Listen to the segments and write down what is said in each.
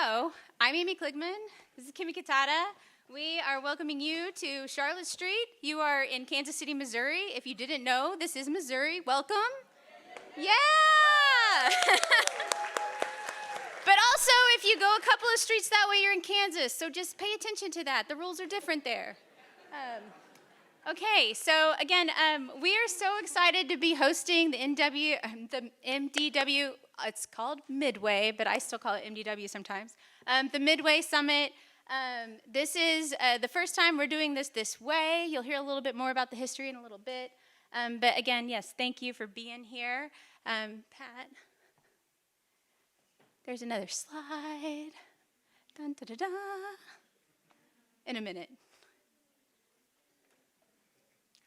So, I'm Amy Kligman. This is Kimmy Kitata. We are welcoming you to Charlotte Street. You are in Kansas City, Missouri. If you didn't know, this is Missouri. Welcome. Yeah! But also, if you go a couple of streets that way, you're in Kansas. So just pay attention to that. The rules are different there. Okay, so again, we are so excited to be hosting the MdW, it's called Midway, but I still call it MdW sometimes, the Midway Summit. This is the first time we're doing this way. You'll hear a little bit more about the history in a little bit. But again, yes, thank you for being here. Pat, there's another slide. Dun, da, da, da. In a minute.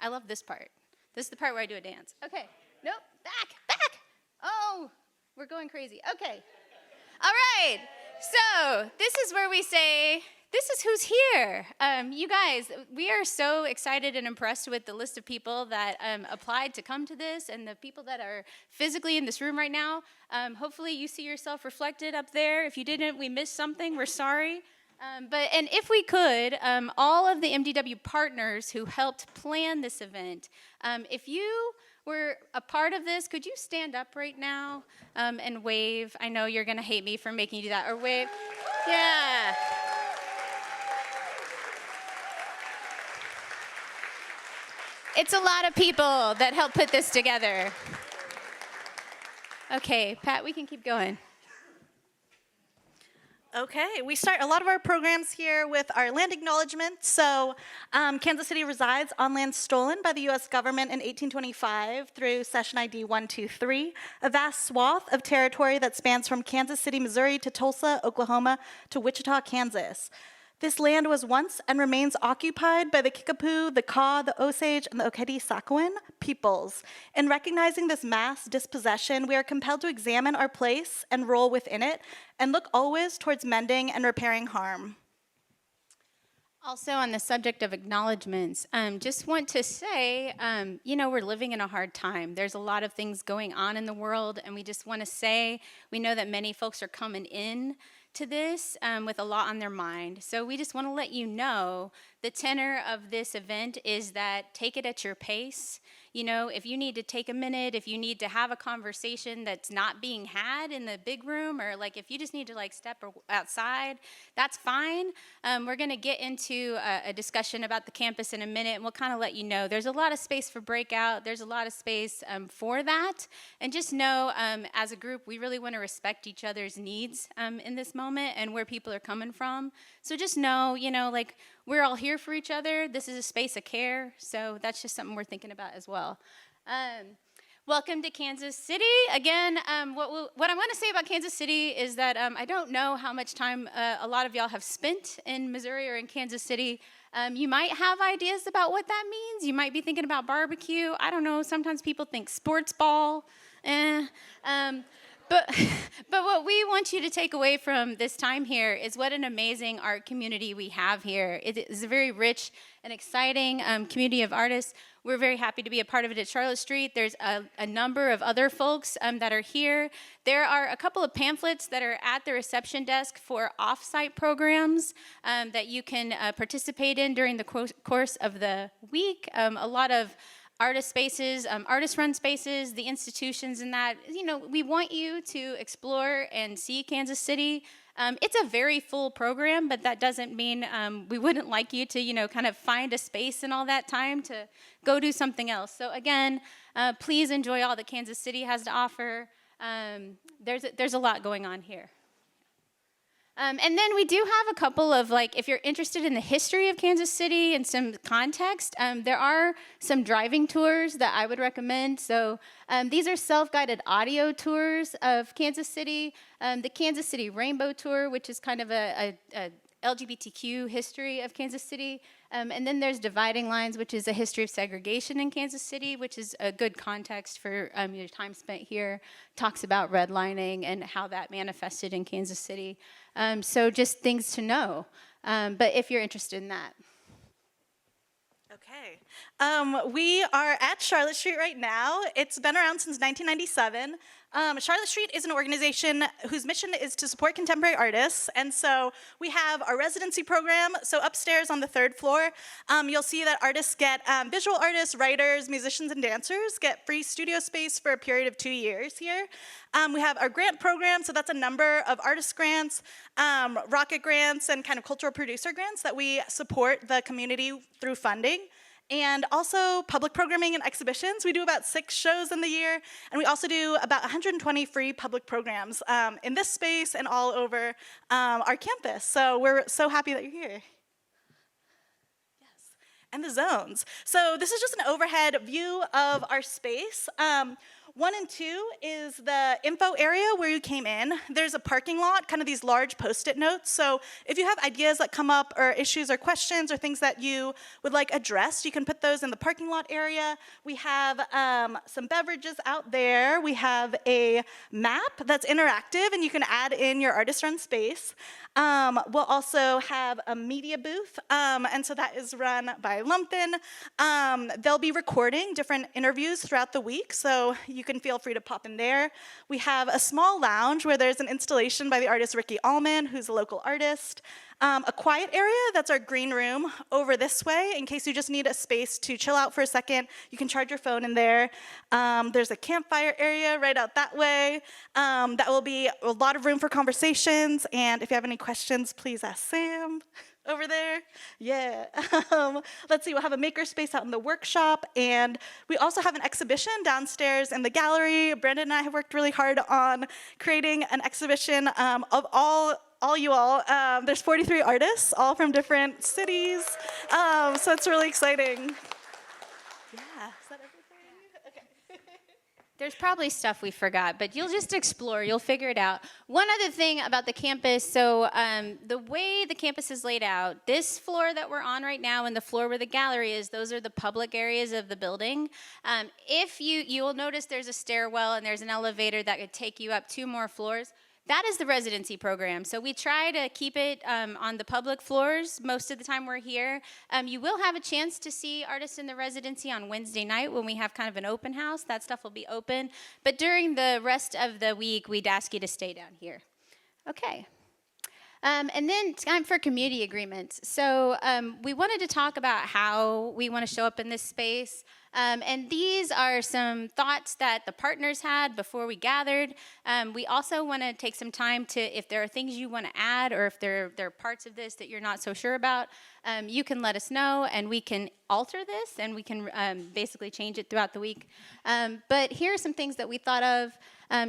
I love this part. This is the part where I do a dance. Okay. Nope. Back. Oh, we're going crazy. Okay. All right. So this is where we say, this is who's here. You guys, we are so excited and impressed with the list of people that applied to come to this and the people that are physically in this room right now. Hopefully you see yourself reflected up there. If you didn't, we missed something. We're sorry. And if we could, all of the MdW partners who helped plan this event, if you were a part of this, could you stand up right now and wave? I know you're going to hate me for making you do that. Or wave. Yeah. It's a lot of people that helped put this together. Okay, Pat, we can keep going. Okay, we start a lot of our programs here with our land acknowledgement. So Kansas City resides on land stolen by the U.S. government in 1825 through Session ID 123, a vast swath of territory that spans from Kansas City, Missouri to Tulsa, Oklahoma to Wichita, Kansas. This land was once and remains occupied by the Kickapoo, the Kaw, the Osage, and the Oceti-Sakowin peoples. In recognizing this mass dispossession, we are compelled to examine our place and role within it and look always towards mending and repairing harm. Also on the subject of acknowledgements, just want to say, we're living in a hard time. There's a lot of things going on in the world, and we just want to say, we know that many folks are coming in to this with a lot on their mind. So we just want to let you know the tenor of this event is that take it at your pace. You know, if you need to take a minute, if you need to have a conversation that's not being had in the big room, or like if you just need to like step outside, that's fine. We're going to get into a discussion about the campus in a minute, and we'll kind of let you know. There's a lot of space for breakout. There's a lot of space for that. And just know, as a group, we really want to respect each other's needs in this moment and where people are coming from. So just know, like we're all here for each other. This is a space of care. So that's just something we're thinking about as well. Welcome to Kansas City. Again, what I want to say about Kansas City is that I don't know how much time a lot of y'all have spent in Missouri or in Kansas City. You might have ideas about what that means. You might be thinking about barbecue. I don't know. Sometimes people think sports ball. But what we want you to take away from this time here is what an amazing art community we have here. It is a very rich and exciting community of artists. We're very happy to be a part of it at Charlotte Street. There's a number of other folks that are here. There are a couple of pamphlets that are at the reception desk for off-site programs that you can participate in during the course of the week. A lot of artist spaces, artist-run spaces, the institutions and that. We want you to explore and see Kansas City. It's a very full program, but that doesn't mean we wouldn't like you to, kind of find a space in all that time to go do something else. So again, please enjoy all that Kansas City has to offer. There's a lot going on here. And then we do have a couple of, if you're interested in the history of Kansas City and some context, there are some driving tours that I would recommend. So these are self-guided audio tours of Kansas City. The Kansas City Rainbow Tour, which is kind of a LGBTQ history of Kansas City. And then there's Dividing Lines, which is a history of segregation in Kansas City, which is a good context for your time spent here. Talks about redlining and how that manifested in Kansas City. So just things to know. But if you're interested in that. Okay. We are at Charlotte Street right now. It's been around since 1997. Charlotte Street is an organization whose mission is to support contemporary artists, and so we have our residency program. So upstairs on the 3rd floor, you'll see that artists get, visual artists, writers, musicians, and dancers get free studio space for a period of 2 years here. We have our grant program, so that's a number of artist grants, rocket grants, and kind of cultural producer grants that we support the community through funding. And also public programming and exhibitions. We do about 6 shows in the year, and we also do about 120 free public programs in this space and all over our campus. So we're so happy that you're here. Yes, and the zones. So this is just an overhead view of our space. 1 and 2 is the info area where you came in. There's a parking lot, kind of these large Post-it notes. So if you have ideas that come up or issues or questions or things that you would like addressed, you can put those in the parking lot area. We have some beverages out there. We have a map that's interactive, and you can add in your artist-run space. We'll also have a media booth, and so that is run by Lumpin. They'll be recording different interviews throughout the week, so you can feel free to pop in there. We have a small lounge where there's an installation by the artist Ricky Allman, who's a local artist. A quiet area, that's our green room over this way. In case you just need a space to chill out for a second, you can charge your phone in there. There's a campfire area right out that way. That will be a lot of room for conversations, and if you have any questions, please ask Sam. Over there, yeah. Let's see, we'll have a maker space out in the workshop, and we also have an exhibition downstairs in the gallery. Brandon and I have worked really hard on creating an exhibition of all you all. There's 43 artists, all from different cities, so it's really exciting. Yeah, is that everything? Okay. There's probably stuff we forgot, but you'll just explore. You'll figure it out. One other thing about the campus, so the way the campus is laid out, this floor that we're on right now and the floor where the gallery is, those are the public areas of the building. If you'll notice there's a stairwell and there's an elevator that could take you up 2 more floors. That is the residency program. So we try to keep it on the public floors most of the time we're here. You will have a chance to see artists in the residency on Wednesday night when we have kind of an open house. That stuff will be open. But during the rest of the week, we'd ask you to stay down here. Okay. And then time for community agreements. So we wanted to talk about how we want to show up in this space. And these are some thoughts that the partners had before we gathered. We also want to take some time to, if there are things you want to add or if there are parts of this that you're not so sure about, you can let us know and we can alter this and we can basically change it throughout the week. But here are some things that we thought of.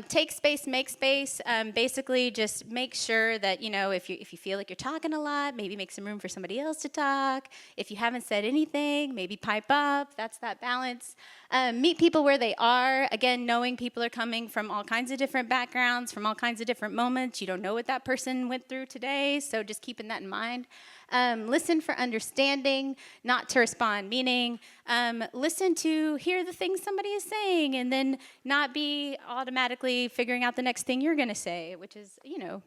Take space, make space. Basically, just make sure that, if you feel like you're talking a lot, maybe make some room for somebody else to talk. If you haven't said anything, maybe pipe up. That's that balance. Meet people where they are. Again, knowing people are coming from all kinds of different backgrounds, from all kinds of different moments. You don't know what that person went through today, so just keeping that in mind. Listen for understanding, not to respond, meaning listen to hear the things somebody is saying and then not be automatically figuring out the next thing you're going to say, which is,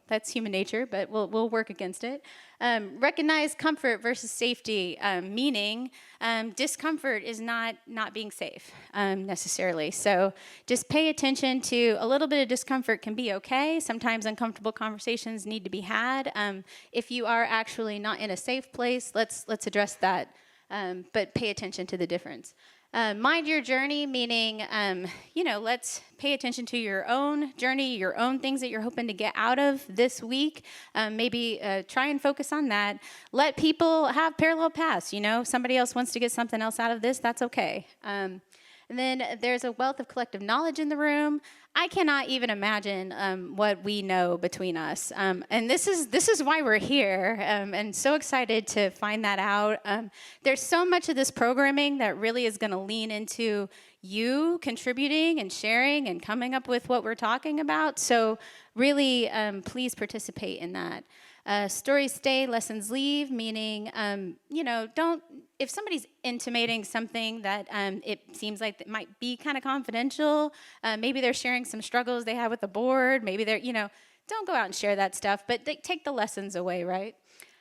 that's human nature, but we'll work against it. Recognize comfort versus safety, meaning discomfort is not being safe necessarily. So just pay attention to a little bit of discomfort can be okay. Sometimes uncomfortable conversations need to be had. If you are actually not in a safe place, let's address that, but pay attention to the difference. Mind your journey, meaning, let's pay attention to your own journey, your own things that you're hoping to get out of this week. Maybe try and focus on that. Let people have parallel paths. Somebody else wants to get something else out of this, that's okay. And then there's a wealth of collective knowledge in the room. I cannot even imagine what we know between us. And this is why we're here, and so excited to find that out. There's so much of this programming that really is going to lean into you contributing and sharing and coming up with what we're talking about. So really, please participate in that. Stories stay, lessons leave, meaning, if somebody's intimating something that it seems like it might be kind of confidential, maybe they're sharing some struggles they have with the board, maybe they're, don't go out and share that stuff, but take the lessons away, right?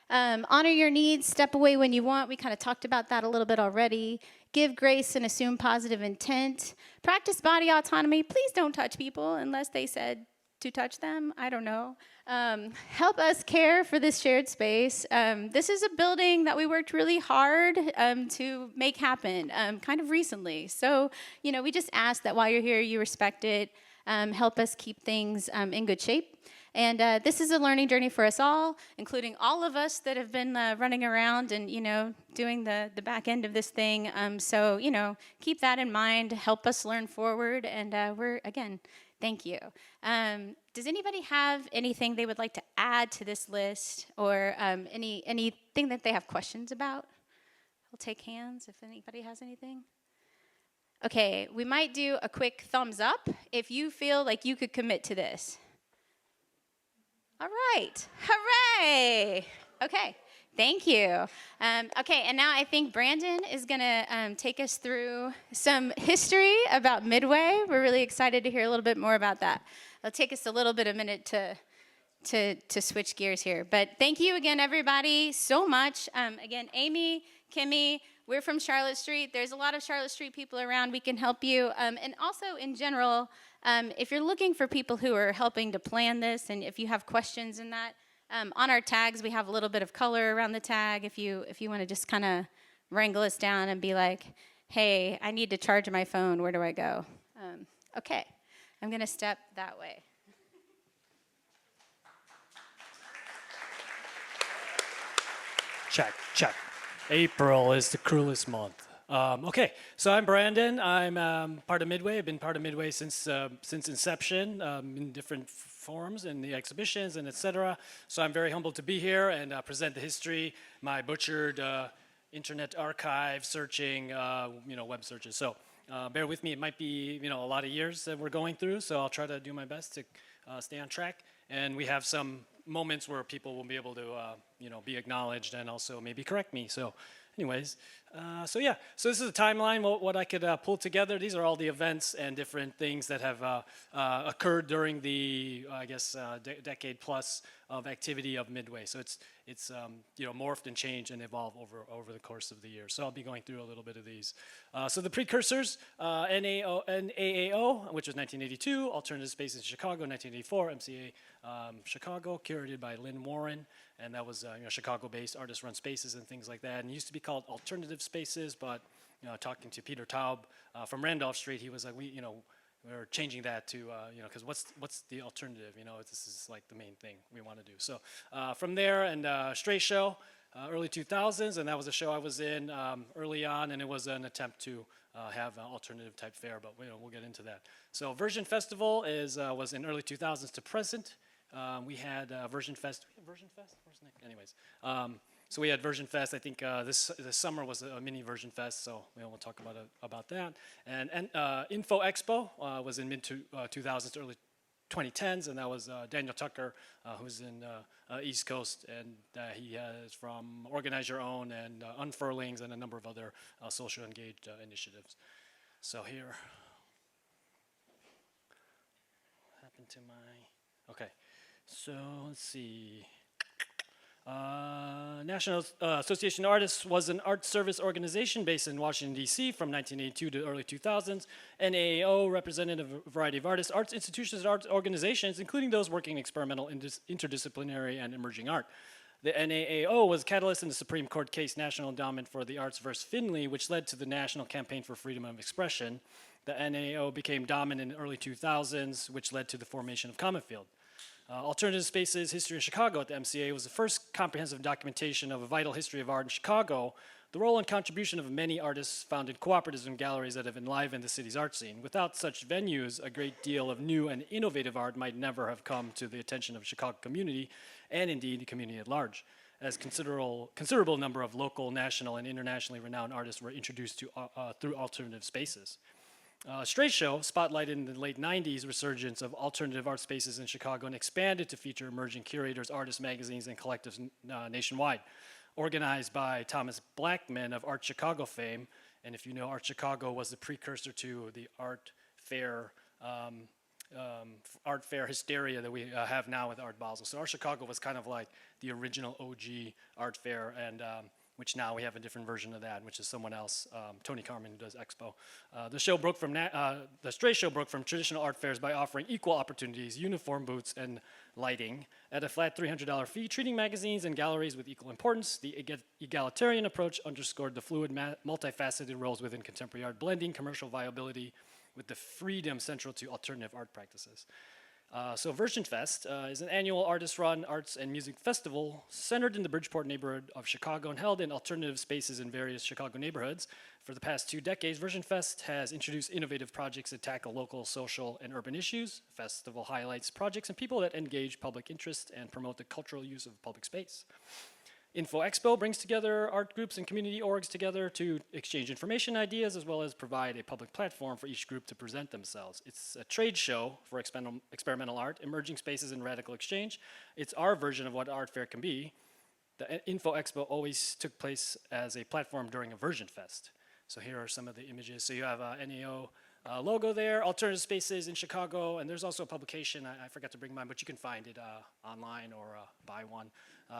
Honor your needs, step away when you want. We kind of talked about that a little bit already. Give grace and assume positive intent. Practice body autonomy. Please don't touch people unless they said to touch them. I don't know. Help us care for this shared space. This is a building that we worked really hard to make happen kind of recently. So, we just ask that while you're here, you respect it. Help us keep things in good shape. And this is a learning journey for us all, including all of us that have been running around and, doing the back end of this thing. So, keep that in mind. Help us learn forward. And again, thank you. Does anybody have anything they would like to add to this list or anything that they have questions about? I'll take hands if anybody has anything. Okay, we might do a quick thumbs up if you feel like you could commit to this. All right, hooray! Okay, thank you. Okay, and now I think Brandon is gonna take us through some history about Midway. We're really excited to hear a little bit more about that. It'll take us a little bit of a minute to switch gears here. But thank you again, everybody, so much. Again, Amy, Kimmy, we're from Charlotte Street. There's a lot of Charlotte Street people around. We can help you. And also, in general, if you're looking for people who are helping to plan this, and if you have questions in that, on our tags, we have a little bit of color around the tag. If you want to just kind of wrangle us down and be like, hey, I need to charge my phone. Where do I go? Okay, I'm going to step that way. Check. April is the cruelest month. Okay, so I'm Brandon. I'm part of Midway. I've been part of Midway since inception in different forms in the exhibitions and etc. So I'm very humbled to be here and present the history, my butchered internet archive searching, web searches. So bear with me. It might be a lot of years that we're going through. So I'll try to do my best to stay on track. And we have some moments where people will be able to, be acknowledged and also maybe correct me. So, anyways, so this is a timeline. What I could pull together. These are all the events and different things that have occurred during the, decade plus of activity of Midway. So it's morphed and changed and evolved over the course of the year. So I'll be going through a little bit of these. So the precursors, NAAO, which was 1982, Alternative Spaces in Chicago, 1984, MCA Chicago, curated by Lynn Warren, and that was Chicago-based artist-run spaces and things like that. And it used to be called Alternative Spaces, but talking to Peter Taub from Randolph Street, he was like, we're changing that to, because what's the alternative? This is like the main thing we want to do. So from there, and Stray Show, early 2000s, and that was a show I was in early on, and it was an attempt to have an alternative type fair, but we'll get into that. So Version Festival was in early 2000s to present. We had Version Fest. Do we have Version Fest? Where's Nick? Anyways. So we had Version Fest. I think this summer was a mini Version Fest, so we'll talk about that. And Info Expo was in mid 2000s to early 2010s, and that was Daniel Tucker, who's in East Coast, and he is from Organize Your Own and Unfurlings and a number of other social engaged initiatives. So here, what happened to my? Okay, so let's see. National Association of Artists was an art service organization based in Washington, D.C. from 1982 to early 2000s. NAAO represented a variety of artists, arts institutions, and arts organizations, including those working in experimental, interdisciplinary, and emerging art. The NAAO was a catalyst in the Supreme Court case National Endowment for the Arts versus Finley, which led to the National Campaign for Freedom of Expression. The NAAO became dominant in the early 2000s, which led to the formation of Commonfield. Alternative Spaces History in Chicago at the MCA was the first comprehensive documentation of a vital history of art in Chicago, the role and contribution of many artists founded cooperatives and galleries that have enlivened the city's art scene. Without such venues, a great deal of new and innovative art might never have come to the attention of the Chicago community, and indeed the community at large, as considerable number of local, national, and internationally renowned artists were introduced to through alternative spaces. Stray Show spotlighted in the late 90s resurgence of alternative art spaces in Chicago and expanded to feature emerging curators, artists, magazines, and collectives nationwide. Organized by Thomas Blackman of Art Chicago fame, and if you know, Art Chicago was the precursor to the art fair art fair hysteria that we have now with Art Basel. So Art Chicago was kind of like the original OG art fair, and which now we have a different version of that, which is someone else, Tony Carmen, who does Expo. The Stray Show broke from traditional art fairs by offering equal opportunities, uniform booths, and lighting at a flat $300 fee, treating magazines and galleries with equal importance. The egalitarian approach underscored the fluid, multifaceted roles within contemporary art, blending commercial viability with the freedom central to alternative art practices. So Version Fest is an annual artist-run arts and music festival centered in the Bridgeport neighborhood of Chicago and held in alternative spaces in various Chicago neighborhoods. For the past 2 decades, Version Fest has introduced innovative projects that tackle local, social, and urban issues. The festival highlights projects and people that engage public interest and promote the cultural use of public space. Info Expo brings together art groups and community orgs together to exchange information, ideas, as well as provide a public platform for each group to present themselves. It's a trade show for experimental art, emerging spaces, and radical exchange. It's our version of what art fair can be. The Info Expo always took place as a platform during a Version Fest. So here are some of the images. So you have a NAO logo there, alternative spaces in Chicago, and there's also a publication, I forgot to bring mine, but you can find it online or buy one.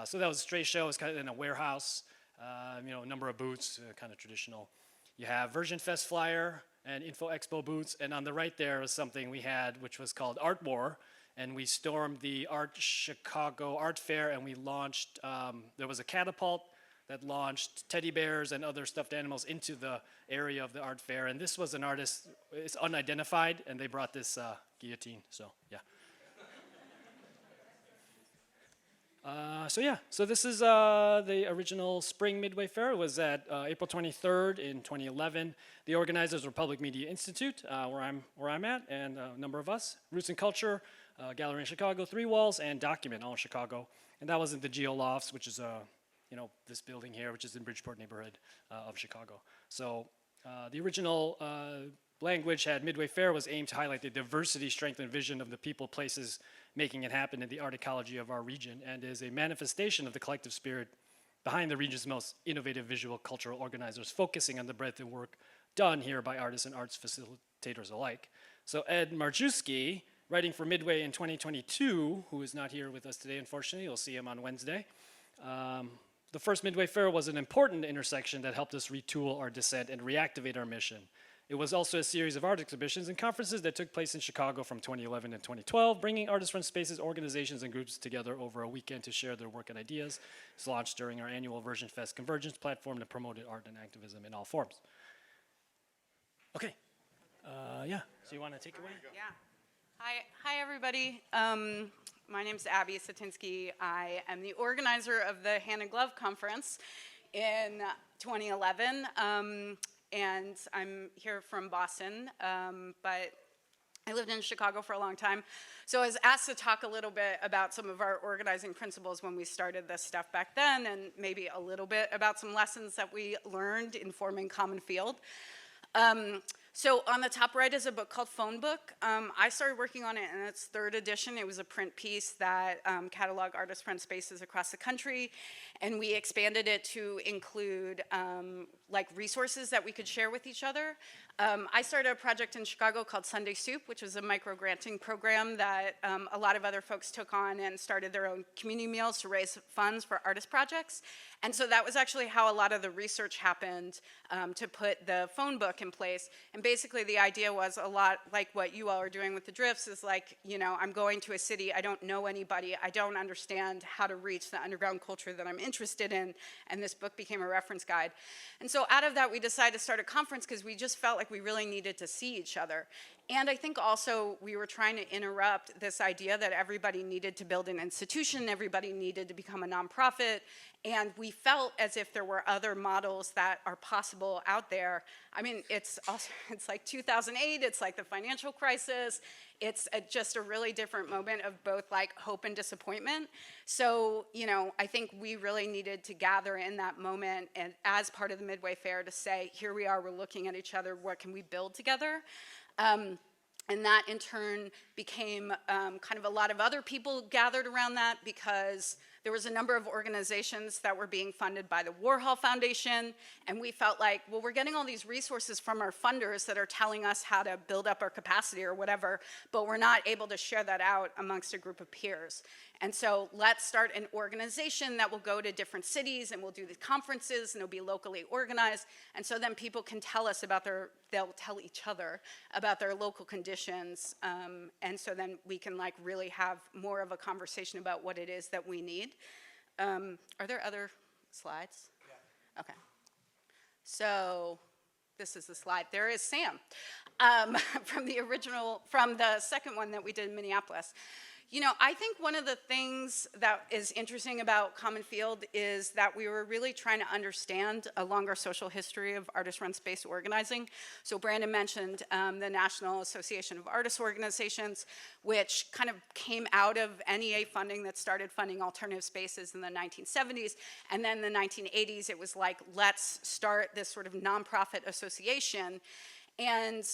So that was a Stray Show. It was kind of in a warehouse, a number of booths, kind of traditional. You have Version Fest flyer and Info Expo booths, and on the right there was something we had which was called Art War, and we stormed the Art Chicago Art Fair, and we launched, there was a catapult that launched teddy bears and other stuffed animals into the area of the art fair, and this was an artist, it's unidentified, and they brought this guillotine, so yeah. So this is the original Spring Midway Fair. It was at April 23rd in 2011. The organizers were Public Media Institute, where I'm at, and a number of us. Roots and Culture, Gallery in Chicago, Three Walls, and Document, all in Chicago. And that was in the Geo Lofts, which is this building here, which is in Bridgeport neighborhood of Chicago. So the original language had Midway Fair was aimed to highlight the diversity, strength, and vision of the people, places making it happen in the art ecology of our region, and is a manifestation of the collective spirit behind the region's most innovative visual cultural organizers, focusing on the breadth of work done here by artists and arts facilitators alike. So Ed Marczewski, writing for Midway in 2022, who is not here with us today, unfortunately, you'll see him on Wednesday. The first Midway Fair was an important intersection that helped us retool our dissent and reactivate our mission. It was also a series of art exhibitions and conferences that took place in Chicago from 2011 and 2012, bringing artist-run spaces, organizations, and groups together over a weekend to share their work and ideas. It's launched during our annual Version Fest Convergence platform that promoted art and activism in all forms. Okay, so you want to take it away? Yeah. Hi, everybody. My name's Abby Satinsky. I am the organizer of the Hand and Glove Conference in 2011. And I'm here from Boston, but I lived in Chicago for a long time. So I was asked to talk a little bit about some of our organizing principles when we started this stuff back then, and maybe a little bit about some lessons that we learned in forming Common Field. So on the top right is a book called Phone Book. I started working on it in its 3rd edition. It was a print piece that cataloged artist-run spaces across the country, and we expanded it to include like resources that we could share with each other. I started a project in Chicago called Sunday Soup, which was a micro-granting program that a lot of other folks took on and started their own community meals to raise funds for artist projects. And so that was actually how a lot of the research happened to put the phone book in place. And basically the idea was a lot like what you all are doing with the drifts is like, I'm going to a city, I don't know anybody, I don't understand how to reach the underground culture that I'm interested in, and this book became a reference guide. And so out of that we decided to start a conference because we just felt like we really needed to see each other. And I think also we were trying to interrupt this idea that everybody needed to build an institution, everybody needed to become a nonprofit, and we felt as if there were other models that are possible out there. I mean, it's like 2008, it's like the financial crisis, it's just a really different moment of both like hope and disappointment. So, I think we really needed to gather in that moment and as part of the Midway Fair to say, here we are, we're looking at each other, what can we build together? And that in turn became kind of a lot of other people gathered around that because there was a number of organizations that were being funded by the Warhol Foundation, and we felt like, well, we're getting all these resources from our funders that are telling us how to build up our capacity or whatever, but we're not able to share that out amongst a group of peers. And so let's start an organization that will go to different cities and we'll do these conferences and it'll be locally organized. And so then people can tell us about they'll tell each other about their local conditions. And so then we can like really have more of a conversation about what it is that we need. Are there other slides? Yeah. Okay. So this is the slide. There is Sam from the second one that we did in Minneapolis. You know, I think one of the things that is interesting about Common Field is that we were really trying to understand a longer social history of artist-run space organizing. So Brandon mentioned the National Association of Artists Organizations, which kind of came out of NEA funding that started funding alternative spaces in the 1970s. And then in the 1980s, it was like, let's start this sort of nonprofit association. And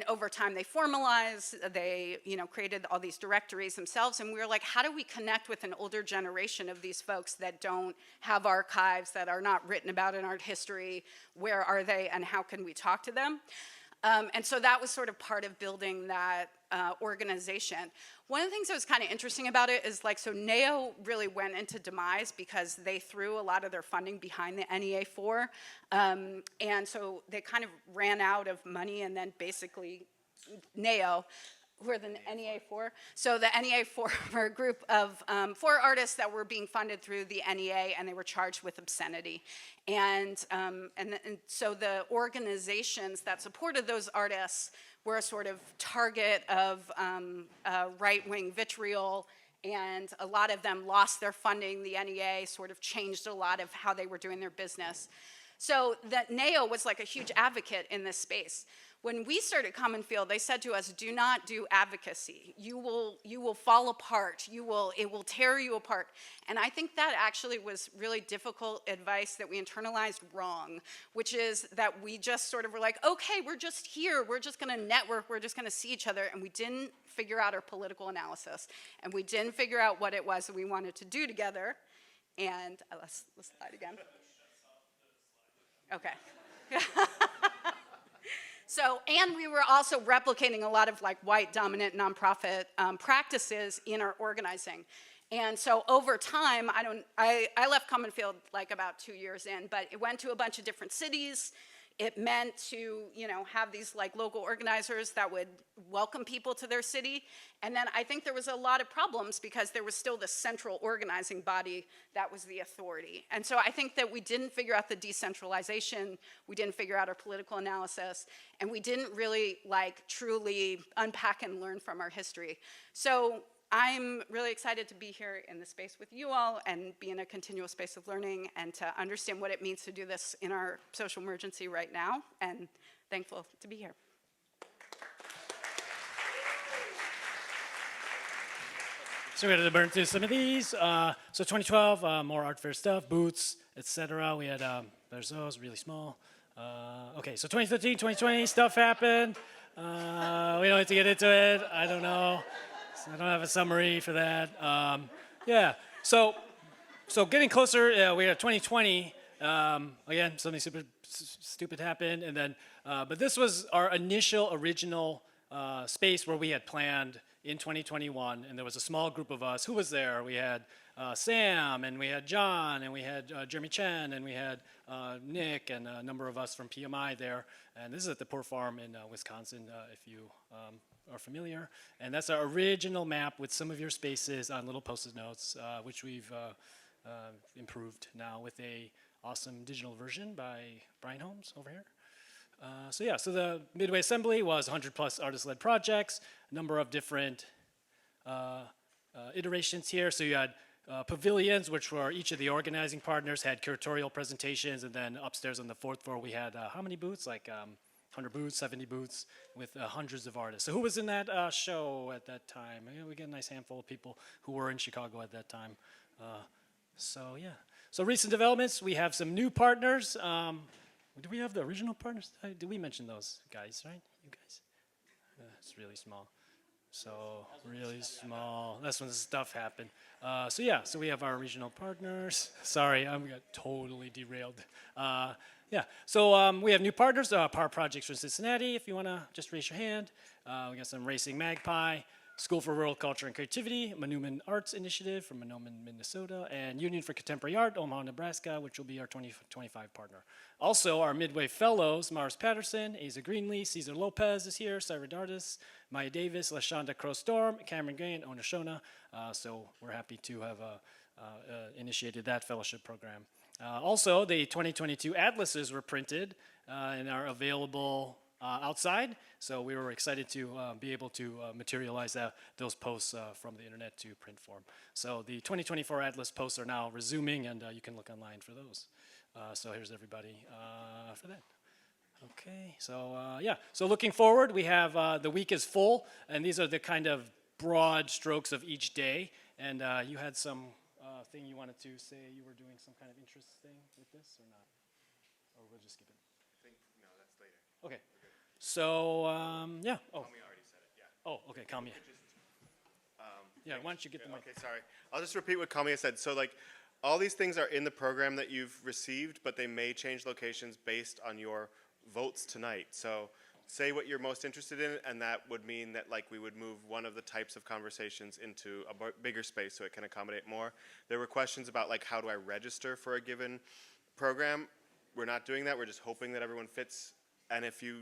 over time they formalized, they created all these directories themselves, and we were like, how do we connect with an older generation of these folks that don't have archives, that are not written about in art history? Where are they, and how can we talk to them? And so that was sort of part of building that organization. One of the things that was kind of interesting about it is like, so NAO really went into demise because they threw a lot of their funding behind the NEA4. And so they kind of ran out of money, and then basically NAO, who are the NEA4. So the NEA4 were a group of 4 artists that were being funded through the NEA, and they were charged with obscenity. And so the organizations that supported those artists were a sort of target of right-wing vitriol, and a lot of them lost their funding. The NEA sort of changed a lot of how they were doing their business. So that NAO was like a huge advocate in this space. When we started Common Field, they said to us, do not do advocacy. You will fall apart. It will tear you apart. And I think that actually was really difficult advice that we internalized wrong, which is that we just sort of were like, okay, we're just here. We're just going to network. We're just going to see each other. And we didn't figure out our political analysis. And we didn't figure out what it was that we wanted to do together. And let's slide again. Okay. So, and we were also replicating a lot of like white dominant nonprofit practices in our organizing. And so over time, I left Common Field like about 2 years in, but it went to a bunch of different cities. It meant to, have these like local organizers that would welcome people to their city. And then I think there was a lot of problems because there was still this central organizing body that was the authority. And so I think that we didn't figure out the decentralization, we didn't figure out our political analysis, and we didn't really like truly unpack and learn from our history. So I'm really excited to be here in the space with you all and be in a continual space of learning and to understand what it means to do this in our social emergency right now, and thankful to be here. So we had to burn through some of these. So 2012, more art fair stuff, booths, etc. We had, there's those, really small. Okay, so 2013, 2020, stuff happened. We don't have to get into it. I don't know. I don't have a summary for that. Yeah, so getting closer, we had 2020. Again, something super stupid happened, and then, but this was our initial original space where we had planned in 2021, and there was a small group of us. Who was there? We had Sam, and we had John, and we had Jeremy Chen, and we had Nick, and a number of us from PMI there. And this is at the Poor Farm in Wisconsin, if you are familiar. And that's our original map with some of your spaces on little Post-it notes, which we've improved now with a awesome digital version by Brian Holmes over here. So the Midway Assembly was 100 plus artist-led projects, a number of different iterations here. So you had pavilions, which were each of the organizing partners had curatorial presentations, and then upstairs on the 4th floor we had how many booths? Like 100 booths, 70 booths with hundreds of artists. So who was in that show at that time? We get a nice handful of people who were in Chicago at that time. So recent developments, we have some new partners. Do we have the original partners? Did we mention those guys, right? You guys? It's really small. So really small. That's when the stuff happened. So yeah, so we have our regional partners. Sorry, I'm got totally derailed. Yeah, so we have new partners. Power Projects from Cincinnati, if you want to just raise your hand. We got some Racing Magpie, School for Rural Culture and Creativity, Monument Arts Initiative from Monument, Minnesota, and Union for Contemporary Art, Omaha, Nebraska, which will be our 2025 partner. Also, our Midway Fellows, Mars Patterson, Asa Greenlee, Cesar Lopez is here, Syra Dardis, Maya Davis, LaShonda Crow-Storm, Cameron Gray, and Ona Shona. So we're happy to have initiated that fellowship program. Also, the 2022 atlases were printed and are available outside. So we were excited to be able to materialize those posts from the internet to print form. So the 2024 Atlas posts are now resuming, and you can look online for those. So here's everybody for that. Okay, so yeah, so looking forward, we have the week is full, and these are the kind of broad strokes of each day. And you had some thing you wanted to say, you were doing some kind of interest thing with this or not? Or we'll just skip it? No, that's later. Okay. So, yeah. Oh. Kami already said it, yeah. Oh, okay, Kami. Yeah, why don't you get the mic? Okay, sorry. I'll just repeat what Kami said. So, like, all these things are in the program that you've received, but they may change locations based on your votes tonight. So, say what you're most interested in, and that would mean that, like, we would move one of the types of conversations into a bigger space so it can accommodate more. There were questions about, like, how do I register for a given program? We're not doing that. We're just hoping that everyone fits. And if you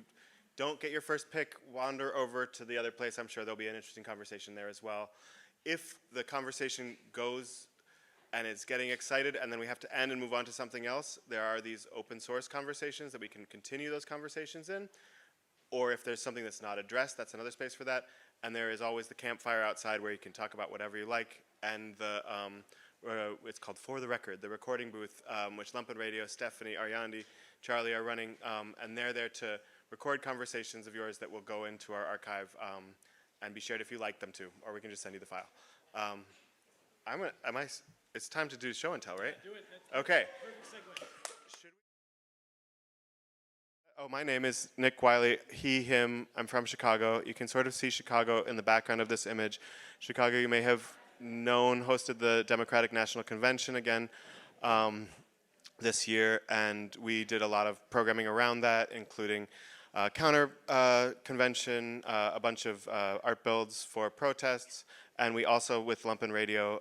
don't get your first pick, wander over to the other place. I'm sure there'll be an interesting conversation there as well. If the conversation goes and it's getting excited and then we have to end and move on to something else, there are these open source conversations that we can continue those conversations in. Or if there's something that's not addressed, that's another space for that. And there is always the campfire outside where you can talk about whatever you like. And the it's called For the Record, the recording booth, which Lumpen Radio, Stephanie, Ariandi, Charlie are running. And they're there to record conversations of yours that will go into our archive and be shared if you like them to, or we can just send you the file. It's time to do show and tell, right? Do it. Okay. Perfect segue. Oh, my name is Nick Wiley. He, him. I'm from Chicago. You can sort of see Chicago in the background of this image. Chicago, you may have known, hosted the Democratic National Convention again this year, and we did a lot of programming around that, including counter convention, a bunch of art builds for protests, and we also, with Lumpen Radio,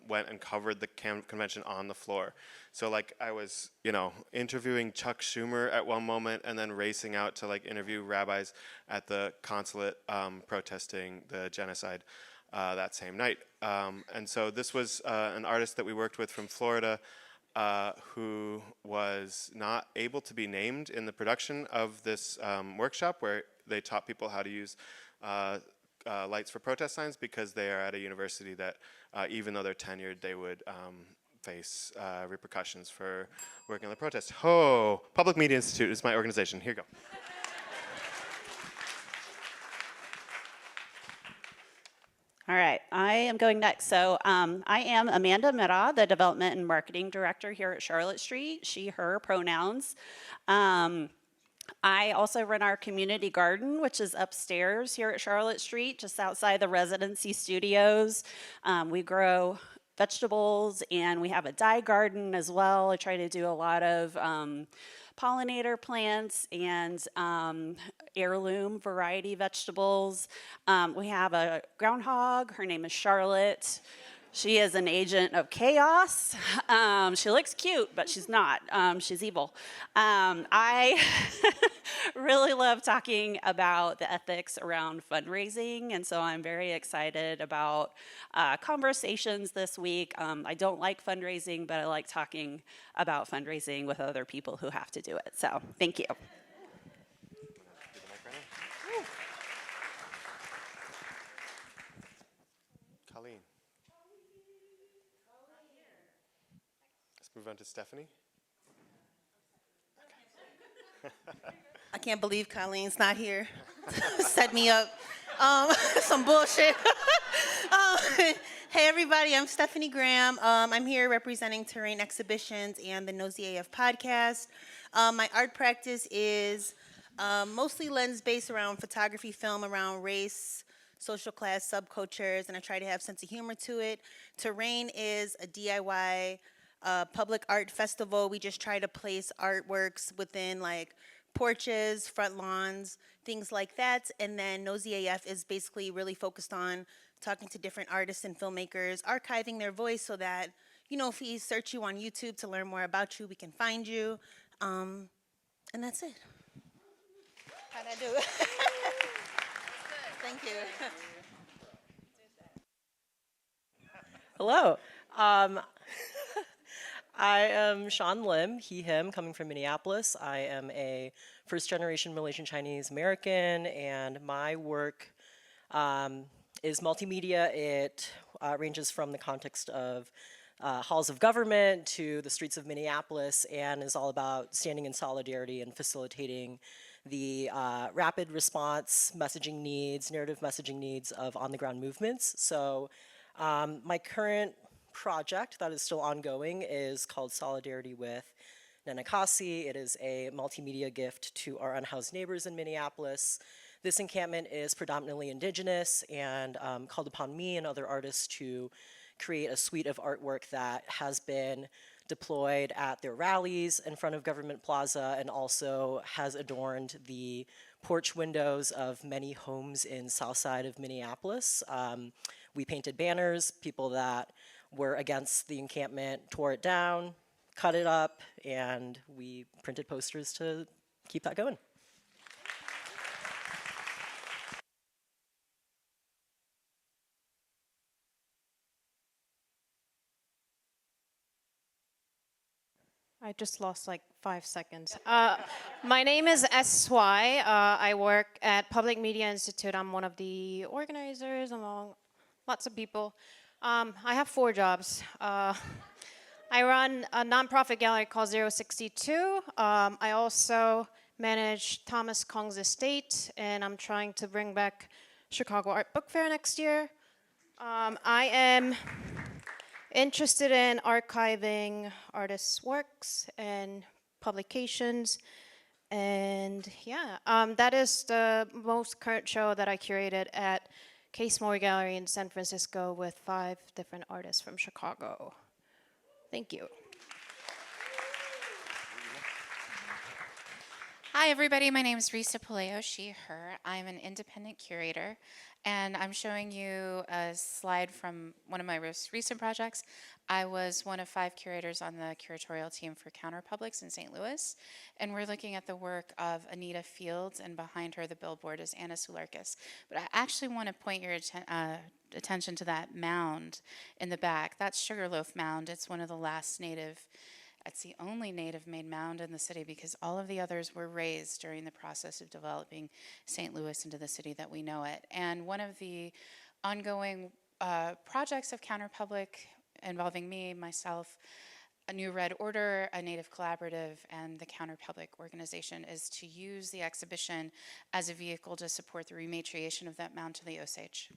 went and covered the convention on the floor. So, like, I was, interviewing Chuck Schumer at one moment, and then racing out to, like, interview rabbis at the consulate protesting the genocide that same night. And so this was an artist that we worked with from Florida who was not able to be named in the production of this workshop where they taught people how to use lights for protest signs, because they are at a university that even though they're tenured, they would face repercussions for working on the protest. Public Media Institute is my organization. Here you go. All right, I am going next. So I am Amanda Mira, the Development and Marketing Director here at Charlotte Street, she, her pronouns. I also run our community garden, which is upstairs here at Charlotte Street, just outside the residency studios. We grow vegetables, and we have a dye garden as well. I try to do a lot of pollinator plants and heirloom variety vegetables. We have a groundhog. Her name is Charlotte. She is an agent of chaos. She looks cute, but she's not. She's evil. I really love talking about the ethics around fundraising, and so I'm very excited about conversations this week. I don't like fundraising, but I like talking about fundraising with other people who have to do it. So thank you. Colleen. Let's move on to Stephanie. I can't believe Colleen's not here. Set me up. Some bullshit. Hey everybody, I'm Stephanie Graham. I'm here representing Terrain Exhibitions and the Nosy AF podcast. My art practice is mostly lens-based around photography, film, around race, social class subcultures, and I try to have sense of humor to it. Terrain is a DIY public art festival. We just try to place artworks within like porches, front lawns, things like that. And then Nosy AF is basically really focused on talking to different artists and filmmakers, archiving their voice so that, you know, if we search you on YouTube to learn more about you, we can find you. And that's it. How'd I do? Thank you. Hello. I am Sean Lim, he, him, coming from Minneapolis. I am a first-generation Malaysian Chinese American, and my work is multimedia. It ranges from the context of halls of government to the streets of Minneapolis, and is all about standing in solidarity and facilitating the rapid response messaging needs, narrative messaging needs of on-the-ground movements. So my current project that is still ongoing is called Solidarity with Nenekasi. It is a multimedia gift to our unhoused neighbors in Minneapolis. This encampment is predominantly indigenous and called upon me and other artists to create a suite of artwork that has been deployed at their rallies in front of Government Plaza and also has adorned the porch windows of many homes in south side of Minneapolis. We painted banners. People that were against the encampment tore it down, cut it up, and we printed posters to keep that going. I just lost like 5 seconds. My name is S.Y. I work at Public Media Institute. I'm one of the organizers among lots of people. I have 4 jobs. I run a nonprofit gallery called 062. I also manage Thomas Kong's estate, and I'm trying to bring back Chicago Art Book Fair next year. I am interested in archiving artists' works and publications. And yeah, that is the most current show that I curated at Case Moore Gallery in San Francisco with 5 different artists from Chicago. Thank you. Hi, everybody. My name is Risa Paleo, she, her. I'm an independent curator, and I'm showing you a slide from one of my most recent projects. I was one of 5 curators on the curatorial team for Counterpublics in St. Louis, and we're looking at the work of Anita Fields, and behind her, the billboard, is Anna Sularkis. But I actually want to point your attention to that mound in the back. That's Sugarloaf Mound. It's one of the last native. It's the only native-made mound in the city because all of the others were raised during the process of developing St. Louis into the city that we know it. And one of the ongoing projects of Counterpublic involving me, myself, a New Red Order, a Native Collaborative, and the Counterpublic organization is to use the exhibition as a vehicle to support the rematriation of that mound to the Osage.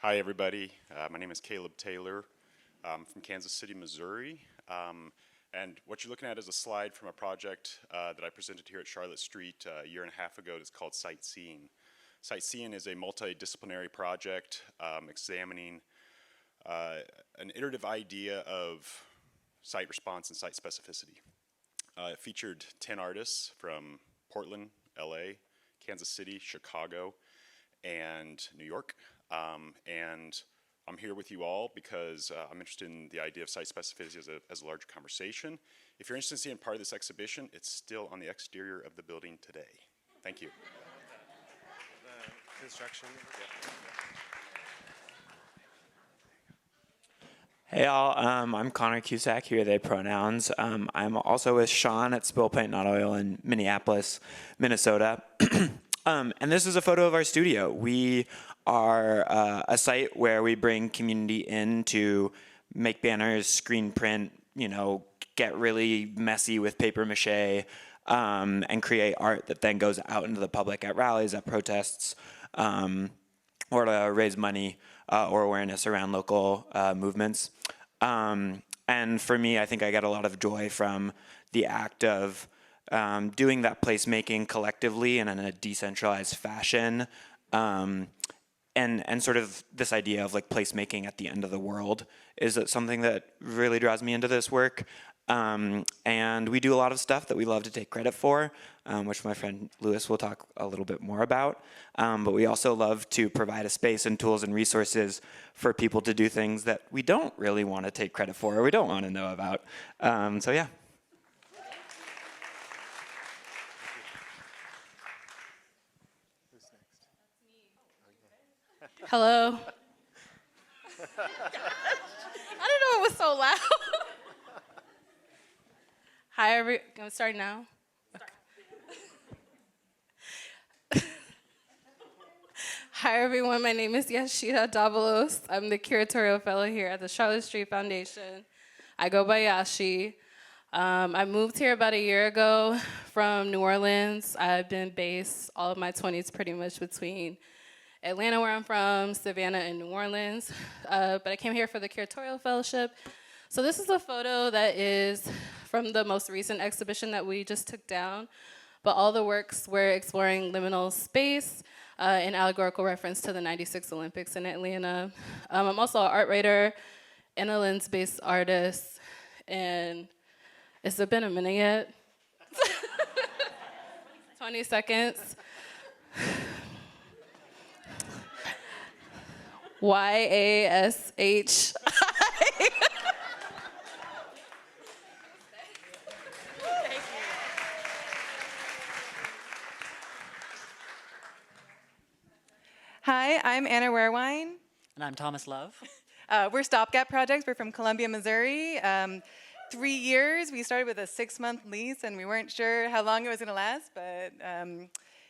Hi, everybody. My name is Caleb Taylor. I'm from Kansas City, Missouri. And what you're looking at is a slide from a project that I presented here at Charlotte Street a year and a half ago. It's called Sightseeing. Sightseeing is a multidisciplinary project examining an iterative idea of site response and site specificity. It featured 10 artists from Portland, LA, Kansas City, Chicago, and New York. And I'm here with you all because I'm interested in the idea of site specificity as a larger conversation. If you're interested in seeing part of this exhibition, it's still on the exterior of the building today. Thank you. The construction. Yeah. Hey all, I'm Connor Cusack, here are they pronouns. I'm also with Sean at Spill Paint Not Oil in Minneapolis, Minnesota. And this is a photo of our studio. We are a site where we bring community in to make banners, screen print, you know, get really messy with paper mache, and create art that then goes out into the public at rallies, at protests, or to raise money or awareness around local movements. And for me, I think I get a lot of joy from the act of doing that placemaking collectively and in a decentralized fashion. And sort of this idea of like placemaking at the end of the world is something that really draws me into this work. And we do a lot of stuff that we love to take credit for, which my friend Lewis will talk a little bit more about. But we also love to provide a space and tools and resources for people to do things that we don't really want to take credit for or we don't want to know about. So yeah. Hello. I didn't know it was so loud. Hi, can we start now? Hi, everyone. My name is Yashida Davalos. I'm the curatorial fellow here at the Charlotte Street Foundation. I go by Yashi. I moved here about a year ago from New Orleans. I've been based all of my 20s pretty much between Atlanta, where I'm from, Savannah, and New Orleans. But I came here for the curatorial fellowship. So this is a photo that is from the most recent exhibition that we just took down. But all the works were exploring liminal space in allegorical reference to the '96 Olympics in Atlanta. I'm also an art writer and a lens-based artist. And has it been a minute yet? 20 seconds. YASH. Hi, I'm Anna Warewine. And I'm Thomas Love. We're Stopgap Projects. We're from Columbia, Missouri. 3 years. We started with a 6-month lease, and we weren't sure how long it was going to last, but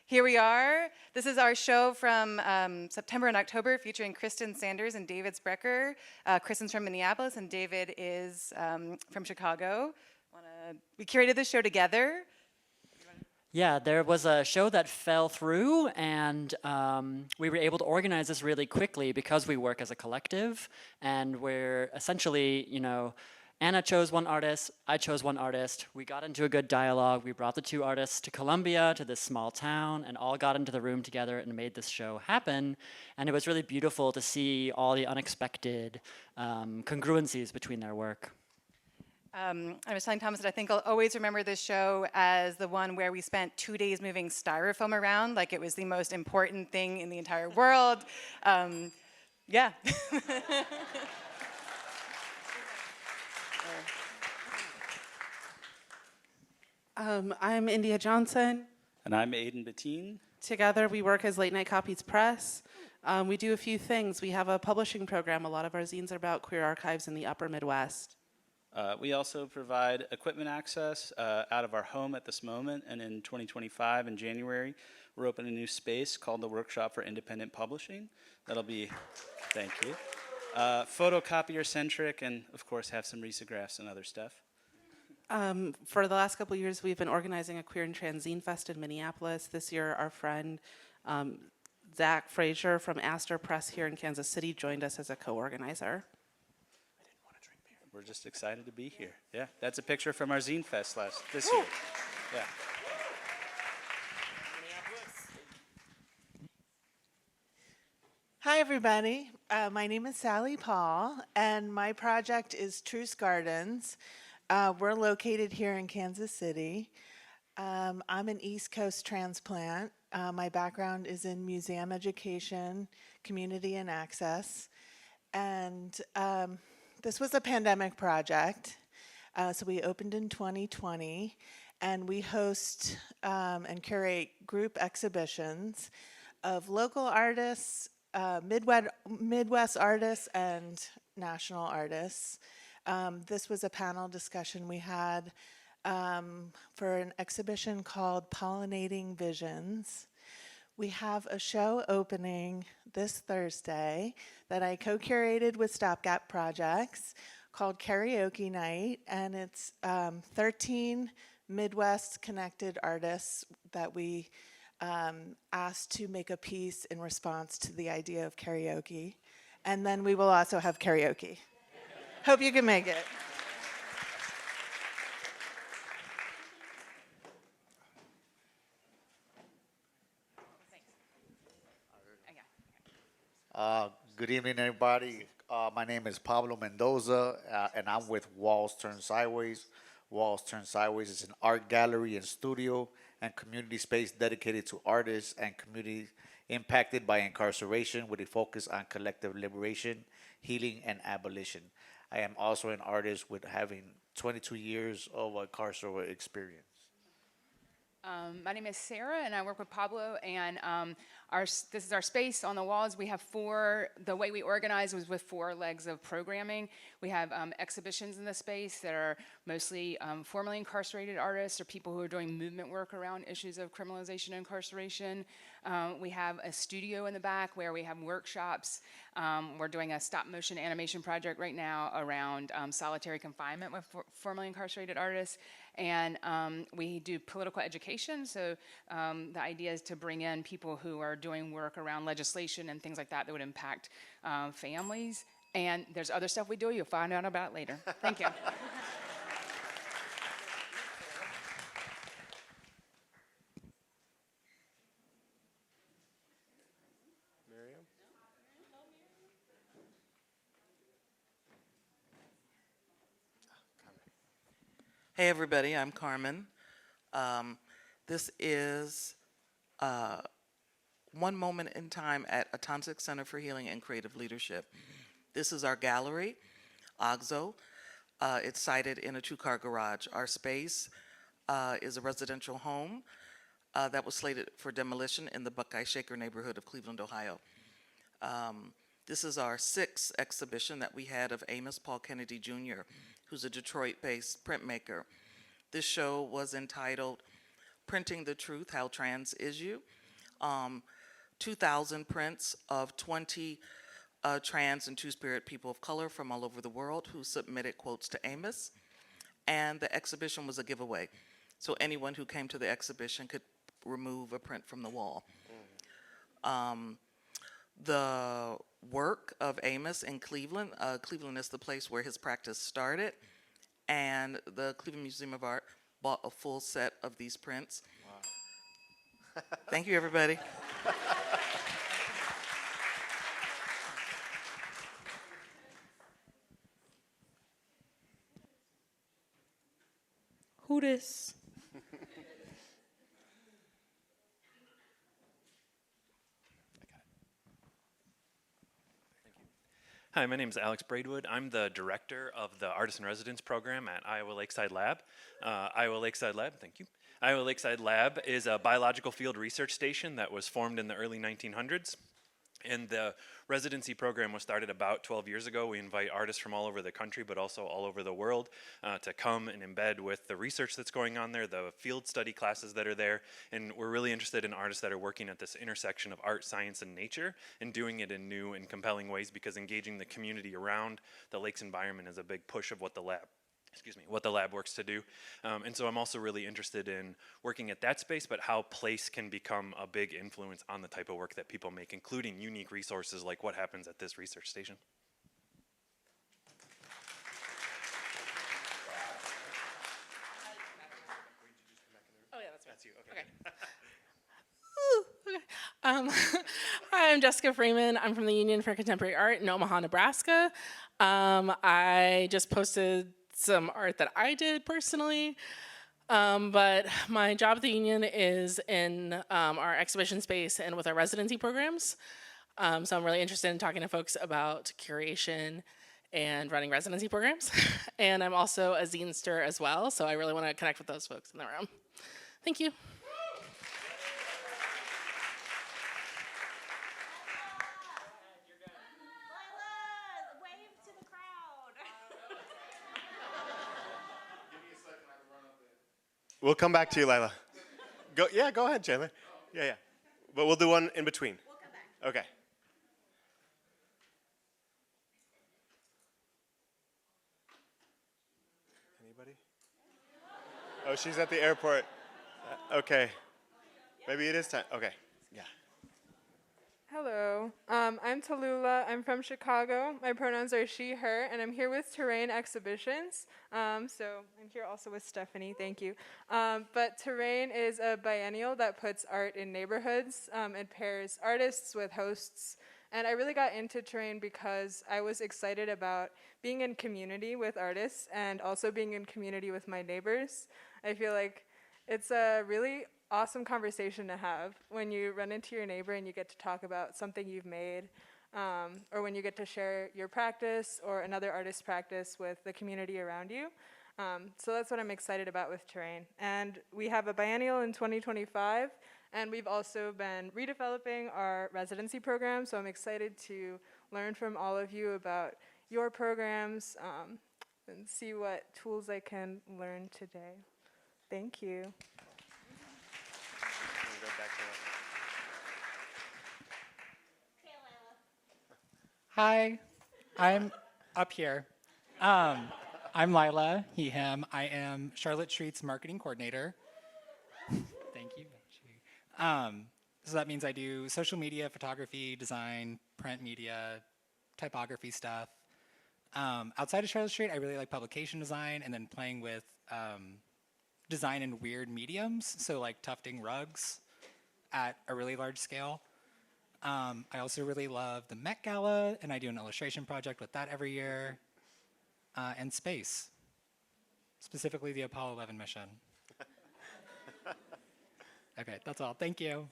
here we are. This is our show from September and October, featuring Kristen Sanders and David Sprecher. Kristen's from Minneapolis, and David is from Chicago. We curated this show together. Yeah, there was a show that fell through, and we were able to organize this really quickly because we work as a collective, and we're essentially, Anna chose one artist, I chose one artist. We got into a good dialogue. We brought the two artists to Columbia, to this small town, and all got into the room together and made this show happen. And it was really beautiful to see all the unexpected congruencies between their work. I was telling Thomas that I think I'll always remember this show as the one where we spent 2 days moving styrofoam around like it was the most important thing in the entire world. Yeah. I'm India Johnson. And I'm Aiden Bettine. Together we work as Late Night Copies Press. We do a few things. We have a publishing program. A lot of our zines are about queer archives in the upper Midwest. We also provide equipment access out of our home at this moment, and in 2025, in January, we're opening a new space called the Workshop for Independent Publishing. That'll be, thank you, photocopier-centric, and of course have some risographs and other stuff. For the last couple of years, we've been organizing a queer and trans zine fest in Minneapolis. This year, our friend Zach Frazier from Astor Press here in Kansas City joined us as a co-organizer. We're just excited to be here. Yeah, that's a picture from our Zine Fest this year. Yeah. Hi, everybody. My name is Sally Paul, and my project is Truce Gardens. We're located here in Kansas City. I'm an East Coast transplant. My background is in museum education, community, and access. And this was a pandemic project, so we opened in 2020, and we host and curate group exhibitions of local artists, Midwest artists, and national artists. This was a panel discussion we had for an exhibition called Pollinating Visions. We have a show opening this Thursday that I co-curated with Stopgap Projects called Karaoke Night, and it's 13 Midwest connected artists that we asked to make a piece in response to the idea of karaoke. And then we will also have karaoke. Hope you can make it. Good evening, everybody. My name is Pablo Mendoza, and I'm with Walls Turn Sideways. Walls Turn Sideways is an art gallery and studio and community space dedicated to artists and communities impacted by incarceration with a focus on collective liberation, healing, and abolition. I am also an artist with having 22 years of carceral experience. My name is Sarah, and I work with Pablo. And this is our space on the walls. We have four. The way we organize was with 4 legs of programming. We have exhibitions in the space that are mostly formerly incarcerated artists or people who are doing movement work around issues of criminalization and incarceration. We have a studio in the back where we have workshops. We're doing a stop-motion animation project right now around solitary confinement with formerly incarcerated artists. And we do political education, so the idea is to bring in people who are doing work around legislation and things like that that would impact families. And there's other stuff we do, you'll find out about later. Thank you. Hey everybody, I'm Carmen. This is one moment in time at Atansic Center for Healing and Creative Leadership. This is our gallery, OXO. It's sited in a 2-car garage. Our space is a residential home that was slated for demolition in the Buckeye Shaker neighborhood of Cleveland, Ohio. This is our 6th exhibition that we had of Amos Paul Kennedy Jr., who's a Detroit-based printmaker. This show was entitled Printing the Truth, How Trans Is You? 2,000 prints of 20 trans and two-spirit people of color from all over the world who submitted quotes to Amos. And the exhibition was a giveaway. So anyone who came to the exhibition could remove a print from the wall. The work of Amos in Cleveland, Cleveland is the place where his practice started, and the Cleveland Museum of Art bought a full set of these prints. Wow. Thank you, everybody. Who this? Hi, my name is Alex Braidwood. I'm the director of the Artist in Residence program at Iowa Lakeside Lab. Iowa Lakeside Lab, thank you. Iowa Lakeside Lab is a biological field research station that was formed in the early 1900s. And the residency program was started about 12 years ago. We invite artists from all over the country, but also all over the world, to come and embed with the research that's going on there, the field study classes that are there. And we're really interested in artists that are working at this intersection of art, science, and nature, and doing it in new and compelling ways, because engaging the community around the lake's environment is a big push of what the lab works to do. And so I'm also really interested in working at that space, but how place can become a big influence on the type of work that people make, including unique resources like what happens at this research station. Oh yeah, that's you. Okay. Hi, I'm Jessica Freeman. I'm from the Union for Contemporary Art in Omaha, Nebraska. I just posted some art that I did personally, but my job at the Union is in our exhibition space and with our residency programs. So I'm really interested in talking to folks about curation and running residency programs. And I'm also a zinester as well, so I really want to connect with those folks in the room. Thank you. We'll come back to you, Lila. Go ahead, Chandler. Yeah. But we'll do one in between. We'll come back. Okay. Anybody? Oh, she's at the airport. Okay. Maybe it is time. Okay. Yeah. Hello, I'm Tallulah. I'm from Chicago. My pronouns are she, her, and I'm here with Terrain Exhibitions. So I'm here also with Stephanie, thank you. But Terrain is a biennial that puts art in neighborhoods. It pairs artists with hosts And I really got into terrain because I was excited about being in community with artists and also being in community with my neighbors. I feel like it's a really awesome conversation to have when you run into your neighbor and you get to talk about something you've made, or when you get to share your practice or another artist's practice with the community around you. So that's what I'm excited about with terrain. And we have a biennial in 2025, and we've also been redeveloping our residency program, so I'm excited to learn from all of you about your programs and see what tools I can learn today. Thank you. Hi, I'm up here. I'm Lila, he, him. I am Charlotte Street's marketing coordinator. Thank you. So that means I do social media, photography, design, print media, typography stuff. Outside of Charlotte Street, I really like publication design and then playing with design in weird mediums, so like tufting rugs at a really large scale. I also really love the Met Gala, and I do an illustration project with that every year, and space, specifically the Apollo 11 mission. Okay, that's all. Thank you.